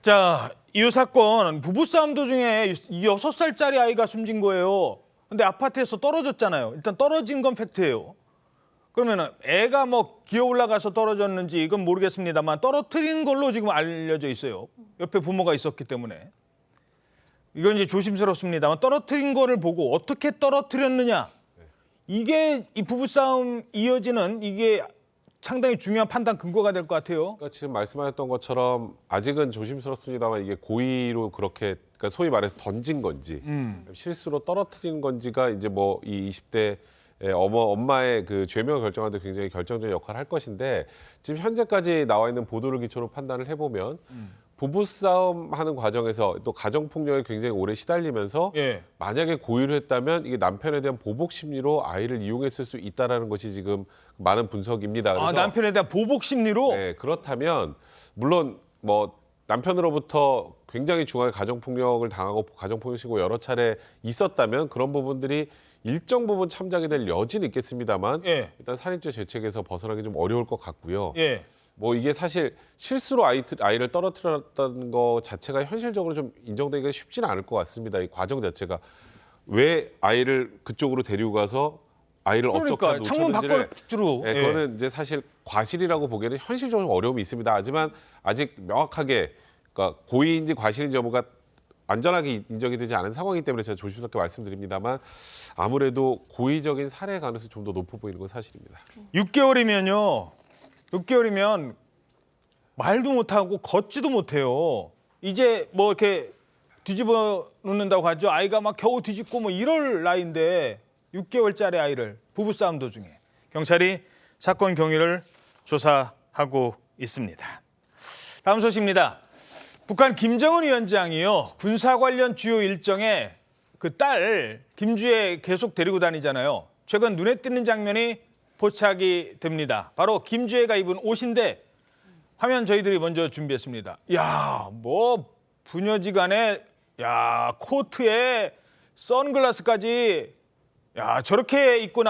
자, 이 사건 부부싸움 도중에 6살짜리 아이가 숨진 거예요. 근데 아파트에서 떨어졌잖아요. 일단 떨어진 건 팩트예요. 그러면은 애가 뭐 기어 올라가서 떨어졌는지 이건 모르겠습니다만 떨어뜨린 걸로 지금 알려져 있어요. 옆에 부모가 있었기 때문에. 이건 이제 조심스럽습니다만 떨어뜨린 거를 보고 어떻게 떨어뜨렸느냐. 이게 이 부부싸움 이어지는 이게 상당히 중요한 판단 근거가 될 것 같아요. 그러니까 지금 말씀하셨던 것처럼 아직은 조심스럽습니다만 이게 고의로 그렇게 그러니까 소위 말해서 던진 건지 실수로 떨어뜨린 건지가 이제 뭐 이 20대 엄마의 그 죄명을 결정하는 데 굉장히 결정적인 역할을 할 것인데 지금 현재까지 나와 있는 보도를 기초로 판단을 해보면 부부싸움 하는 과정에서 또 가정폭력에 굉장히 오래 시달리면서 만약에 고의로 했다면 이게 남편에 대한 보복 심리로 아이를 이용했을 수 있다는 것이 지금 많은 분석입니다. 그래서 남편에 대한 보복 심리로? 네, 그렇다면 물론 뭐 남편으로부터 굉장히 중하게 가정폭력을 당하고 가정폭력 신고 여러 차례 있었다면 그런 부분들이 일정 부분 참작이 될 여지는 있겠습니다만 일단 살인죄 죄책에서 벗어나기 좀 어려울 것 같고요. 뭐 이게 사실 실수로 아이를 떨어뜨렸다는 것 자체가 현실적으로 좀 인정되기가 쉽지는 않을 것 같습니다. 이 과정 자체가 왜 아이를 그쪽으로 데리고 가서 아이를 그러니까 업적한 창문 밖으로 네, 그거는 이제 사실 과실이라고 보기에는 현실적으로 어려움이 있습니다. 하지만 아직 명확하게 그러니까 고의인지 과실인지 여부가 완전하게 인정이 되지 않은 상황이기 때문에 제가 조심스럽게 말씀드립니다만 아무래도 고의적인 살해 가능성이 좀 더 높아 보이는 건 사실입니다. 6개월이면 말도 못하고 걷지도 못해요. 이제 뭐 이렇게 뒤집어 놓는다고 하죠. 아이가 막 겨우 뒤집고 뭐 이럴 나이인데 6개월짜리 아이를 부부싸움 도중에 경찰이 사건 경위를 조사하고 있습니다. 다음 소식입니다. 북한 김정은 위원장이요. 군사 관련 주요 일정에 그 딸 김주애 계속 데리고 다니잖아요. 최근 눈에 띄는 장면이 포착이 됩니다. 바로 김주애가 입은 옷인데 화면 저희들이 먼저 준비했습니다. 야, 뭐 부녀지간에 야 코트에 선글라스까지 야 저렇게 입고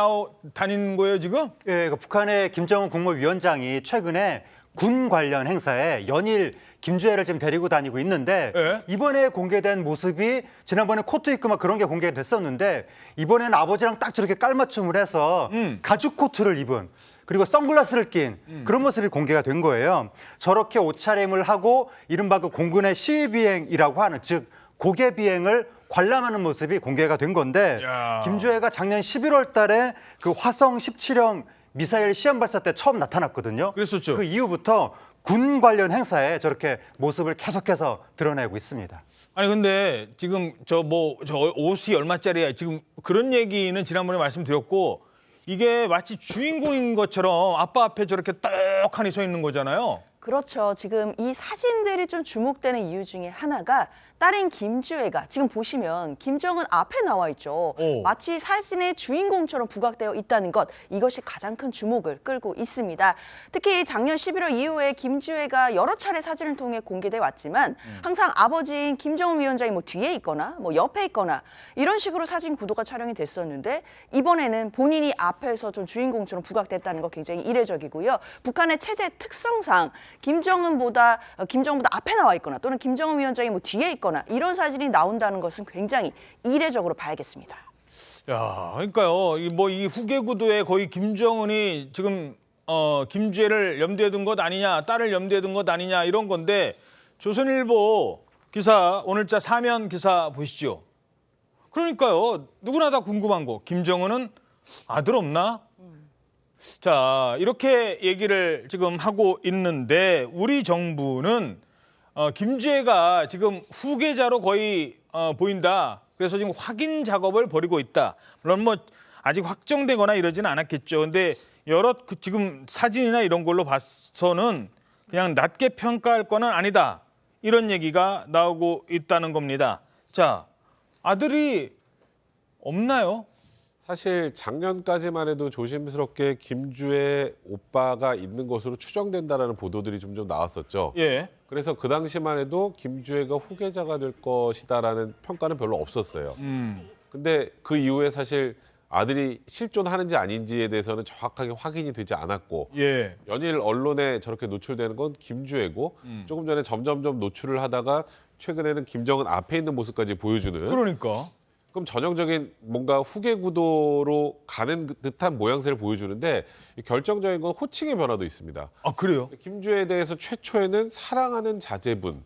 다니는 거예요 지금? 예, 북한의 김정은 국무위원장이 최근에 군 관련 행사에 연일 김주애를 지금 데리고 다니고 있는데 이번에 공개된 모습이 지난번에 코트 입고 막 그런 게 공개됐었는데 이번에는 아버지랑 딱 저렇게 깔맞춤을 해서 가죽 코트를 입은 그리고 선글라스를 낀 그런 모습이 공개가 된 거예요. 저렇게 옷차림을 하고 이른바 그 공군의 시위 비행이라고 하는 즉 고개 비행을 관람하는 모습이 공개가 된 건데 김주애가 작년 11월 달에 그 화성 17형 미사일 시험 발사 때 처음 나타났거든요. 그랬었죠. 그 이후부터 군 관련 행사에 저렇게 모습을 계속해서 드러내고 있습니다. 아니 근데 지금 저 옷이 얼마짜리야 지금 그런 얘기는 지난번에 말씀드렸고 이게 마치 주인공인 것처럼 아빠 앞에 저렇게 떡하니 서 있는 거잖아요. 그렇죠. 지금 이 사진들이 좀 주목되는 이유 중에 하나가 딸인 김주애가 지금 보시면 김정은 앞에 나와 있죠. 마치 사진의 주인공처럼 부각되어 있다는 것, 이것이 가장 큰 주목을 끌고 있습니다. 특히 작년 11월 이후에 김주애가 여러 차례 사진을 통해 공개돼 왔지만 항상 아버지인 김정은 위원장이 뭐 뒤에 있거나 뭐 옆에 있거나 이런 식으로 사진 구도가 촬영이 됐었는데 이번에는 본인이 앞에서 좀 주인공처럼 부각됐다는 거 굉장히 이례적이고요. 북한의 체제 특성상 김정은보다 앞에 나와 있거나 또는 김정은 위원장이 뭐 뒤에 있거나 이런 사진이 나온다는 것은 굉장히 이례적으로 봐야겠습니다. 야, 그러니까요. 이 후계 구도에 거의 김정은이 지금 김주애를 염두에 둔 것 아니냐, 딸을 염두에 둔 것 아니냐 이런 건데 조선일보 기사 오늘자 사면 기사 보시죠. 그러니까요. 누구나 다 궁금한 거. 김정은은 아들 없나? 자, 이렇게 얘기를 지금 하고 있는데 우리 정부는 김주애가 지금 후계자로 거의 보인다. 그래서 지금 확인 작업을 벌이고 있다. 물론 뭐 아직 확정되거나 이러지는 않았겠죠. 근데 여러 지금 사진이나 이런 걸로 봐서는 그냥 낮게 평가할 거는 아니다. 이런 얘기가 나오고 있다는 겁니다. 자, 아들이 없나요? 사실 작년까지만 해도 조심스럽게 김주애 오빠가 있는 것으로 추정된다라는 보도들이 좀 나왔었죠. 그래서 그 당시만 해도 김주애가 후계자가 될 것이다라는 평가는 별로 없었어요. 근데 그 이후에 사실 아들이 실존하는지 아닌지에 대해서는 정확하게 확인이 되지 않았고 연일 언론에 저렇게 노출되는 건 김주애고 조금 전에 점점점 노출을 하다가 최근에는 김정은 앞에 있는 모습까지 보여주는 그러니까 그럼 전형적인 뭔가 후계 구도로 가는 듯한 모양새를 보여주는데 결정적인 건 호칭의 변화도 있습니다. 아, 그래요? 김주애에 대해서 최초에는 사랑하는 자제분,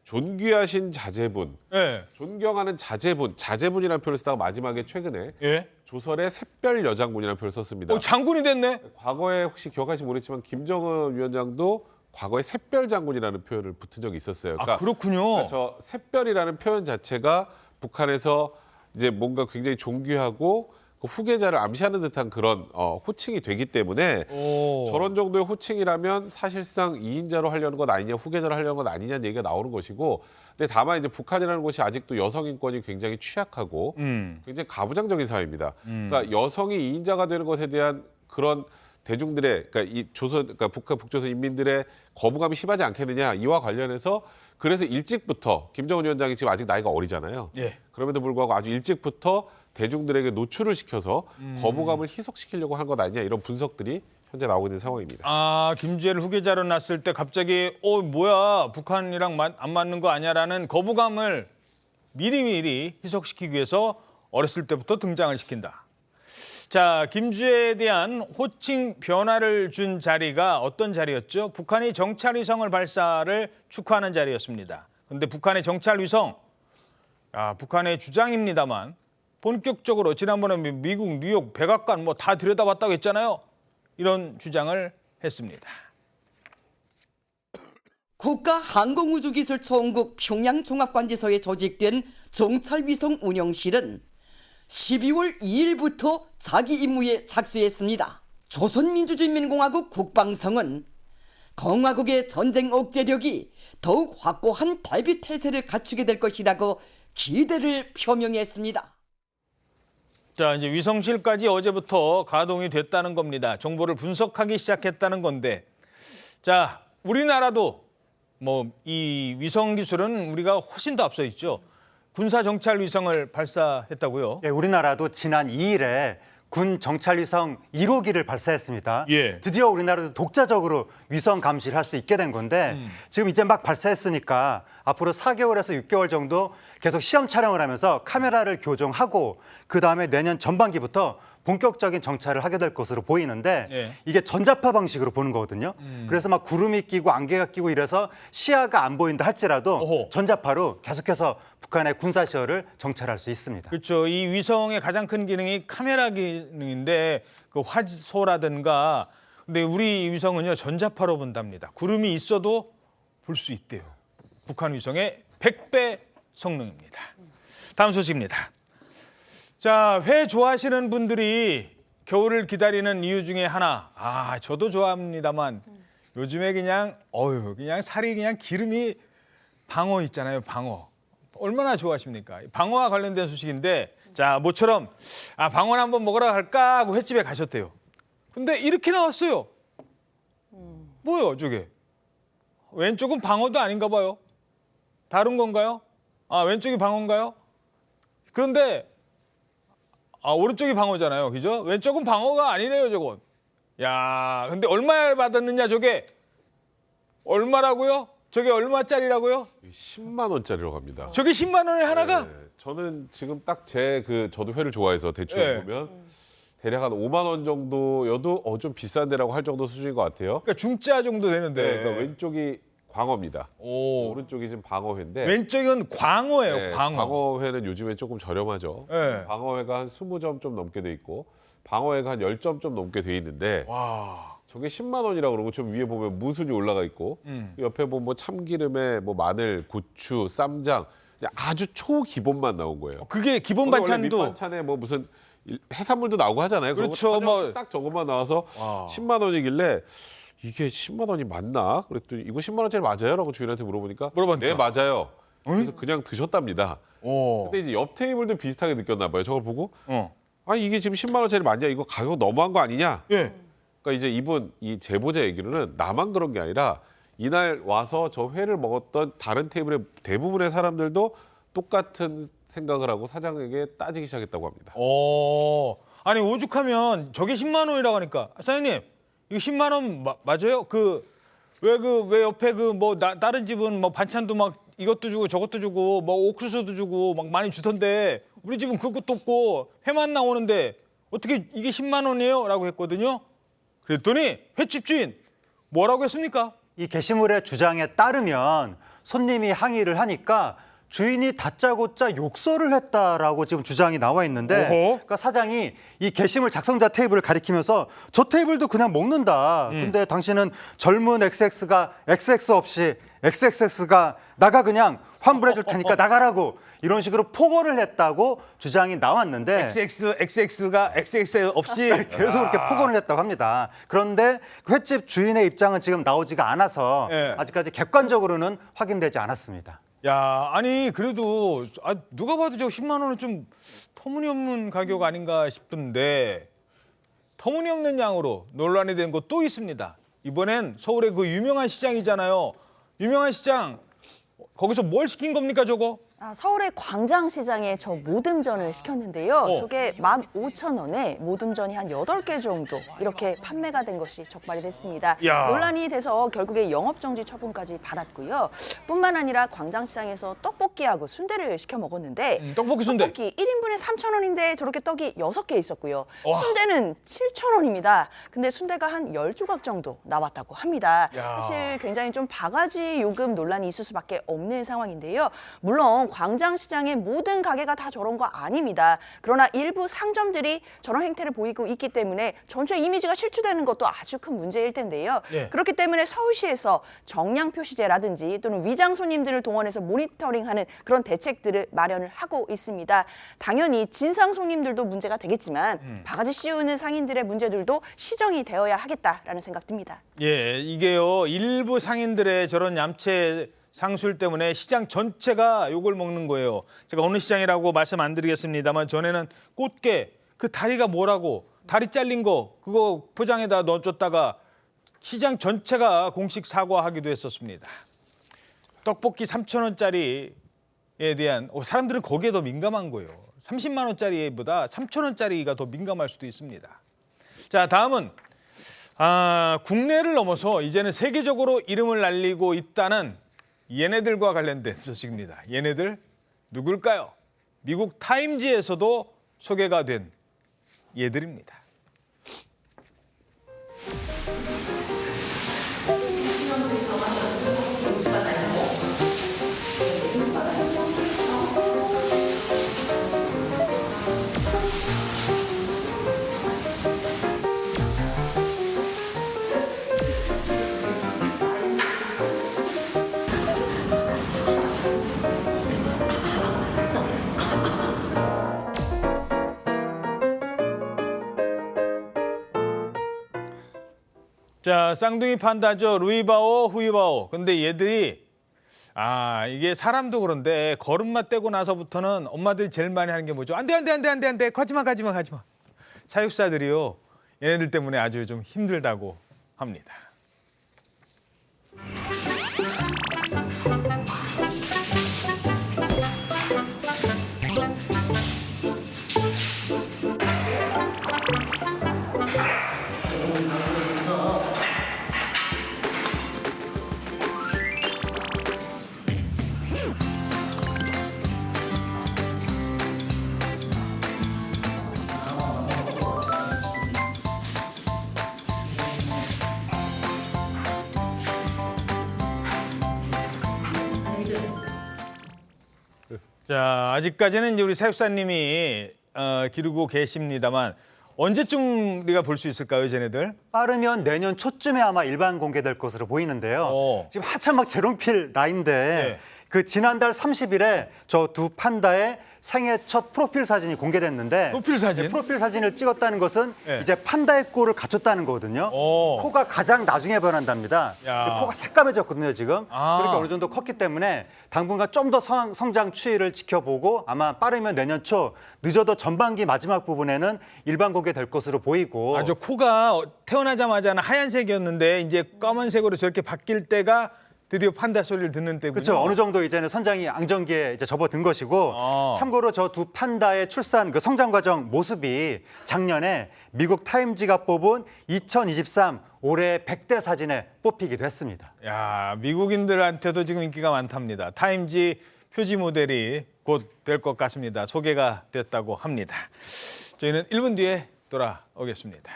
존귀하신 자제분, 예. 존경하는 자제분, 자제분이라는 표현을 쓰다가 마지막에 최근에 예. 조설에 샛별 여장군이라는 표현을 썼습니다. 장군이 됐네. 과거에 혹시 기억하실지 모르겠지만 김정은 위원장도 과거에 샛별 장군이라는 표현을 붙은 적이 있었어요. 아, 그렇군요. 그러니까 저 샛별이라는 표현 자체가 북한에서 이제 뭔가 굉장히 존귀하고 그 후계자를 암시하는 듯한 그런 호칭이 되기 때문에 저런 정도의 호칭이라면 사실상 2인자로 하려는 것 아니냐, 후계자로 하려는 것 아니냐는 얘기가 나오는 것이고, 근데 다만 이제 북한이라는 곳이 아직도 여성 인권이 굉장히 취약하고 굉장히 가부장적인 사회입니다. 그러니까 여성이 2인자가 되는 것에 대한 그런 대중들의, 그러니까 이 조선, 그러니까 북조선 인민들의 거부감이 심하지 않겠느냐, 이와 관련해서 그래서 일찍부터 김정은 위원장이 지금 아직 나이가 어리잖아요. 예. 그럼에도 불구하고 아주 일찍부터 대중들에게 노출을 시켜서 거부감을 희석시키려고 한 것 아니냐, 이런 분석들이 현재 나오고 있는 상황입니다. 아, 김주애를 후계자로 놨을 때 갑자기 뭐야, 북한이랑 안 맞는 거 아니야라는 거부감을 미리미리 희석시키기 위해서 어렸을 때부터 등장을 시킨다. 자, 김주애에 대한 호칭 변화를 준 자리가 어떤 자리였죠? 북한이 정찰위성을 발사를 축하하는 자리였습니다. 그런데 북한의 정찰위성, 북한의 주장입니다만 본격적으로 지난번에 미국, 뉴욕, 백악관 뭐 다 들여다봤다고 했잖아요. 이런 주장을 했습니다. 국가항공우주기술총국 평양종합관제소에 조직된 정찰위성 운영실은 12월 2일부터 자기 임무에 착수했습니다. 조선민주주의인민공화국 국방성은 공화국의 전쟁 억제력이 더욱 확고한 대비 태세를 갖추게 될 것이라고 기대를 표명했습니다. 자, 이제 위성실까지 어제부터 가동이 됐다는 겁니다. 정보를 분석하기 시작했다는 건데, 자, 우리나라도 뭐 이 위성 기술은 우리가 훨씬 더 앞서 있죠. 군사 정찰 위성을 발사했다고요? 예, 우리나라도 지난 2일에 군 정찰위성 1호기를 발사했습니다. 예. 드디어 우리나라도 독자적으로 위성 감시를 할 수 있게 된 건데 지금 이제 막 발사했으니까 앞으로 4개월에서 6개월 정도 계속 시험 촬영을 하면서 카메라를 교정하고 그다음에 내년 전반기부터 본격적인 정찰을 하게 될 것으로 보이는데 예. 이게 전자파 방식으로 보는 거거든요. 그래서 막 구름이 끼고 안개가 끼고 이래서 시야가 안 보인다 할지라도 전자파로 계속해서 북한의 군사시설을 정찰할 수 있습니다. 그렇죠. 이 위성의 가장 큰 기능이 카메라 기능인데 그 화소라든가, 근데 우리 위성은요 전자파로 본답니다. 구름이 있어도 볼 수 있대요. 북한 위성의 100배 성능입니다. 다음 소식입니다. 자, 회 좋아하시는 분들이 겨울을 기다리는 이유 중에 하나, 저도 좋아합니다만 요즘에 그냥 살이 그냥 기름이, 방어 있잖아요, 방어. 얼마나 좋아하십니까? 방어와 관련된 소식인데, 자, 모처럼 방어를 한번 먹으러 갈까 하고 횟집에 가셨대요. 근데 이렇게 나왔어요. 뭐예요, 저게? 왼쪽은 방어도 아닌가 봐요. 다른 건가요? 왼쪽이 방어인가요? 그런데 오른쪽이 방어잖아요, 그죠? 왼쪽은 방어가 아니래요, 저건. 야, 근데 얼마에 받았느냐, 저게? 얼마라고요? 저게 얼마짜리라고요? 10만 원짜리로 갑니다. 저게 10만 원에 하나가? 네, 저는 지금 딱 저도 회를 좋아해서 대충 네. 보면 대략 한 5만 원 정도여도 좀 비싼데라고 할 정도 수준인 것 같아요. 그러니까 중짜 정도 되는데. 네, 그러니까 왼쪽이 광어입니다. 오른쪽이 지금 방어회인데. 왼쪽은 광어예요, 네, 광어. 광어회는 요즘에 조금 저렴하죠. 네. 방어회가 한 20점 좀 넘게 돼 있고 방어회가 한 10점 좀 넘게 돼 있는데 와. 저게 10만 원이라고 그러고 좀 위에 보면 무순이 올라가 있고 옆에 보면 뭐 참기름에 뭐 마늘, 고추, 쌈장 아주 초기본만 나온 거예요. 그게 기본 원래 반찬도 밑반찬에 뭐 무슨 해산물도 나오고 하잖아요. 그렇죠. 뭐 딱 저것만 나와서 10만 원이길래 이게 10만 원이 맞나? 그랬더니 이거 10만 원짜리 맞아요? 라고 주인한테 물어보니까 네, 맞아요. 그래서 그냥 드셨답니다. 근데 이제 옆 테이블도 비슷하게 느꼈나 봐요. 저걸 보고 이게 지금 10만 원짜리 맞냐? 이거 가격 너무한 거 아니냐? 예. 그러니까 이제 이 제보자 얘기로는 나만 그런 게 아니라 이날 와서 저 회를 먹었던 다른 테이블의 대부분의 사람들도 똑같은 생각을 하고 사장에게 따지기 시작했다고 합니다. 아니 오죽하면 저게 10만 원이라고 하니까 사장님 이거 10만 원 맞아요? 왜 옆에 다른 집은 뭐 반찬도 막 이것도 주고 저것도 주고 뭐 옥수수도 주고 막 많이 주던데 우리 집은 그것도 없고 회만 나오는데 어떻게 이게 10만 원이에요? 라고 했거든요. 그랬더니 횟집 주인 뭐라고 했습니까? 이 게시물의 주장에 따르면 손님이 항의를 하니까 주인이 다짜고짜 욕설을 했다라고 지금 주장이 나와 있는데 그러니까 사장이 이 게시물 작성자 테이블을 가리키면서 저 테이블도 그냥 먹는다. 근데 당신은 젊은 XX가 XX 없이 XXX가 나가 그냥 환불해 줄 테니까 나가라고 이런 식으로 폭언을 했다고 주장이 나왔는데 XX가 XX 없이 계속 그렇게 폭언을 했다고 합니다. 그런데 그 횟집 주인의 입장은 지금 나오지가 않아서 아직까지 객관적으로는 확인되지 않았습니다. 야, 아니 그래도 누가 봐도 저 10만 원은 좀 터무니없는 가격 아닌가 싶은데 터무니없는 양으로 논란이 된 곳 또 있습니다. 이번엔 서울의 그 유명한 시장이잖아요. 유명한 시장 거기서 뭘 시킨 겁니까 저거? 서울의 광장시장에 저 모듬전을 시켰는데요. 저게 15,000원에 모듬전이 한 8개 정도 이렇게 판매가 된 것이 적발이 됐습니다. 야. 논란이 돼서 결국에 영업정지 처분까지 받았고요. 뿐만 아니라 광장시장에서 떡볶이하고 순대를 시켜 먹었는데 떡볶이 순대. 떡볶이 1인분에 3,000원인데 저렇게 떡이 6개 있었고요. 와. 순대는 7,000원입니다. 근데 순대가 한 10조각 정도 나왔다고 합니다. 야. 사실 굉장히 좀 바가지 요금 논란이 있을 수밖에 없는 상황인데요. 물론 광장시장의 모든 가게가 다 저런 거 아닙니다. 그러나 일부 상점들이 저런 행태를 보이고 있기 때문에 전체 이미지가 실추되는 것도 아주 큰 문제일 텐데요. 예. 그렇기 때문에 서울시에서 정량 표시제라든지 또는 위장 손님들을 동원해서 모니터링하는 그런 대책들을 마련을 하고 있습니다. 당연히 진상 손님들도 문제가 되겠지만 바가지 씌우는 상인들의 문제들도 시정이 되어야 하겠다라는 생각 듭니다. 예, 이게요 일부 상인들의 저런 얌체 상술 때문에 시장 전체가 욕을 먹는 거예요. 제가 어느 시장이라고 말씀 안 드리겠습니다만 전에는 꽃게 그 다리가 뭐라고 다리 잘린 거 그거 포장에다 넣어줬다가 시장 전체가 공식 사과하기도 했었습니다. 떡볶이 3,000원짜리에 대한 사람들은 거기에 더 민감한 거예요. 30만 원짜리보다 3,000원짜리가 더 민감할 수도 있습니다. 자, 다음은 국내를 넘어서 이제는 세계적으로 이름을 날리고 있다는 얘네들과 관련된 소식입니다. 얘네들 누굴까요? 미국 타임지에서도 소개가 된 얘들입니다. 자, 쌍둥이 판다죠. 루이바오, 후이바오. 근데 얘들이 이게 사람도 그런데 걸음마 떼고 나서부터는 엄마들이 제일 많이 하는 게 뭐죠? 안 돼. 가지마. 사육사들이요. 얘네들 때문에 아주 좀 힘들다고 합니다. 자, 아직까지는 이제 우리 사육사님이 기르고 계십니다만 언제쯤 우리가 볼 수 있을까요, 쟤네들? 빠르면 내년 초쯤에 아마 일반 공개될 것으로 보이는데요. 지금 한참 막 재롱필 나이인데 그 지난달 30일에 저 두 판다의 생애 첫 프로필 사진이 공개됐는데 프로필 사진? 프로필 사진을 찍었다는 것은 이제 판다의 꼴을 갖췄다는 거거든요. 코가 가장 나중에 변한답니다. 코가 새까매졌거든요, 지금. 그렇게 어느 정도 컸기 때문에 당분간 좀 더 성장 추이를 지켜보고 아마 빠르면 내년 초, 늦어도 전반기 마지막 부분에는 일반 공개될 것으로 보이고. 저 코가 태어나자마자는 하얀색이었는데 이제 검은색으로 저렇게 바뀔 때가 드디어 판다 소리를 듣는 때군요. 그렇죠. 어느 정도 이제는 선장이 앙정기에 이제 접어든 것이고 참고로 저 두 판다의 출산 그 성장 과정 모습이 작년에 미국 타임지가 뽑은 2023 올해 100대 사진에 뽑히기도 했습니다. 야, 미국인들한테도 지금 인기가 많답니다. 타임지 표지 모델이 곧 될 것 같습니다. 소개가 됐다고 합니다. 저희는 1분 뒤에 돌아오겠습니다.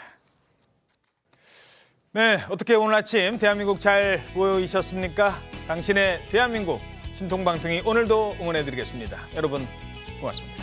네, 어떻게 오늘 아침 대한민국 잘 보이셨습니까? 당신의 대한민국 신통방통이 오늘도 응원해드리겠습니다. 여러분 고맙습니다.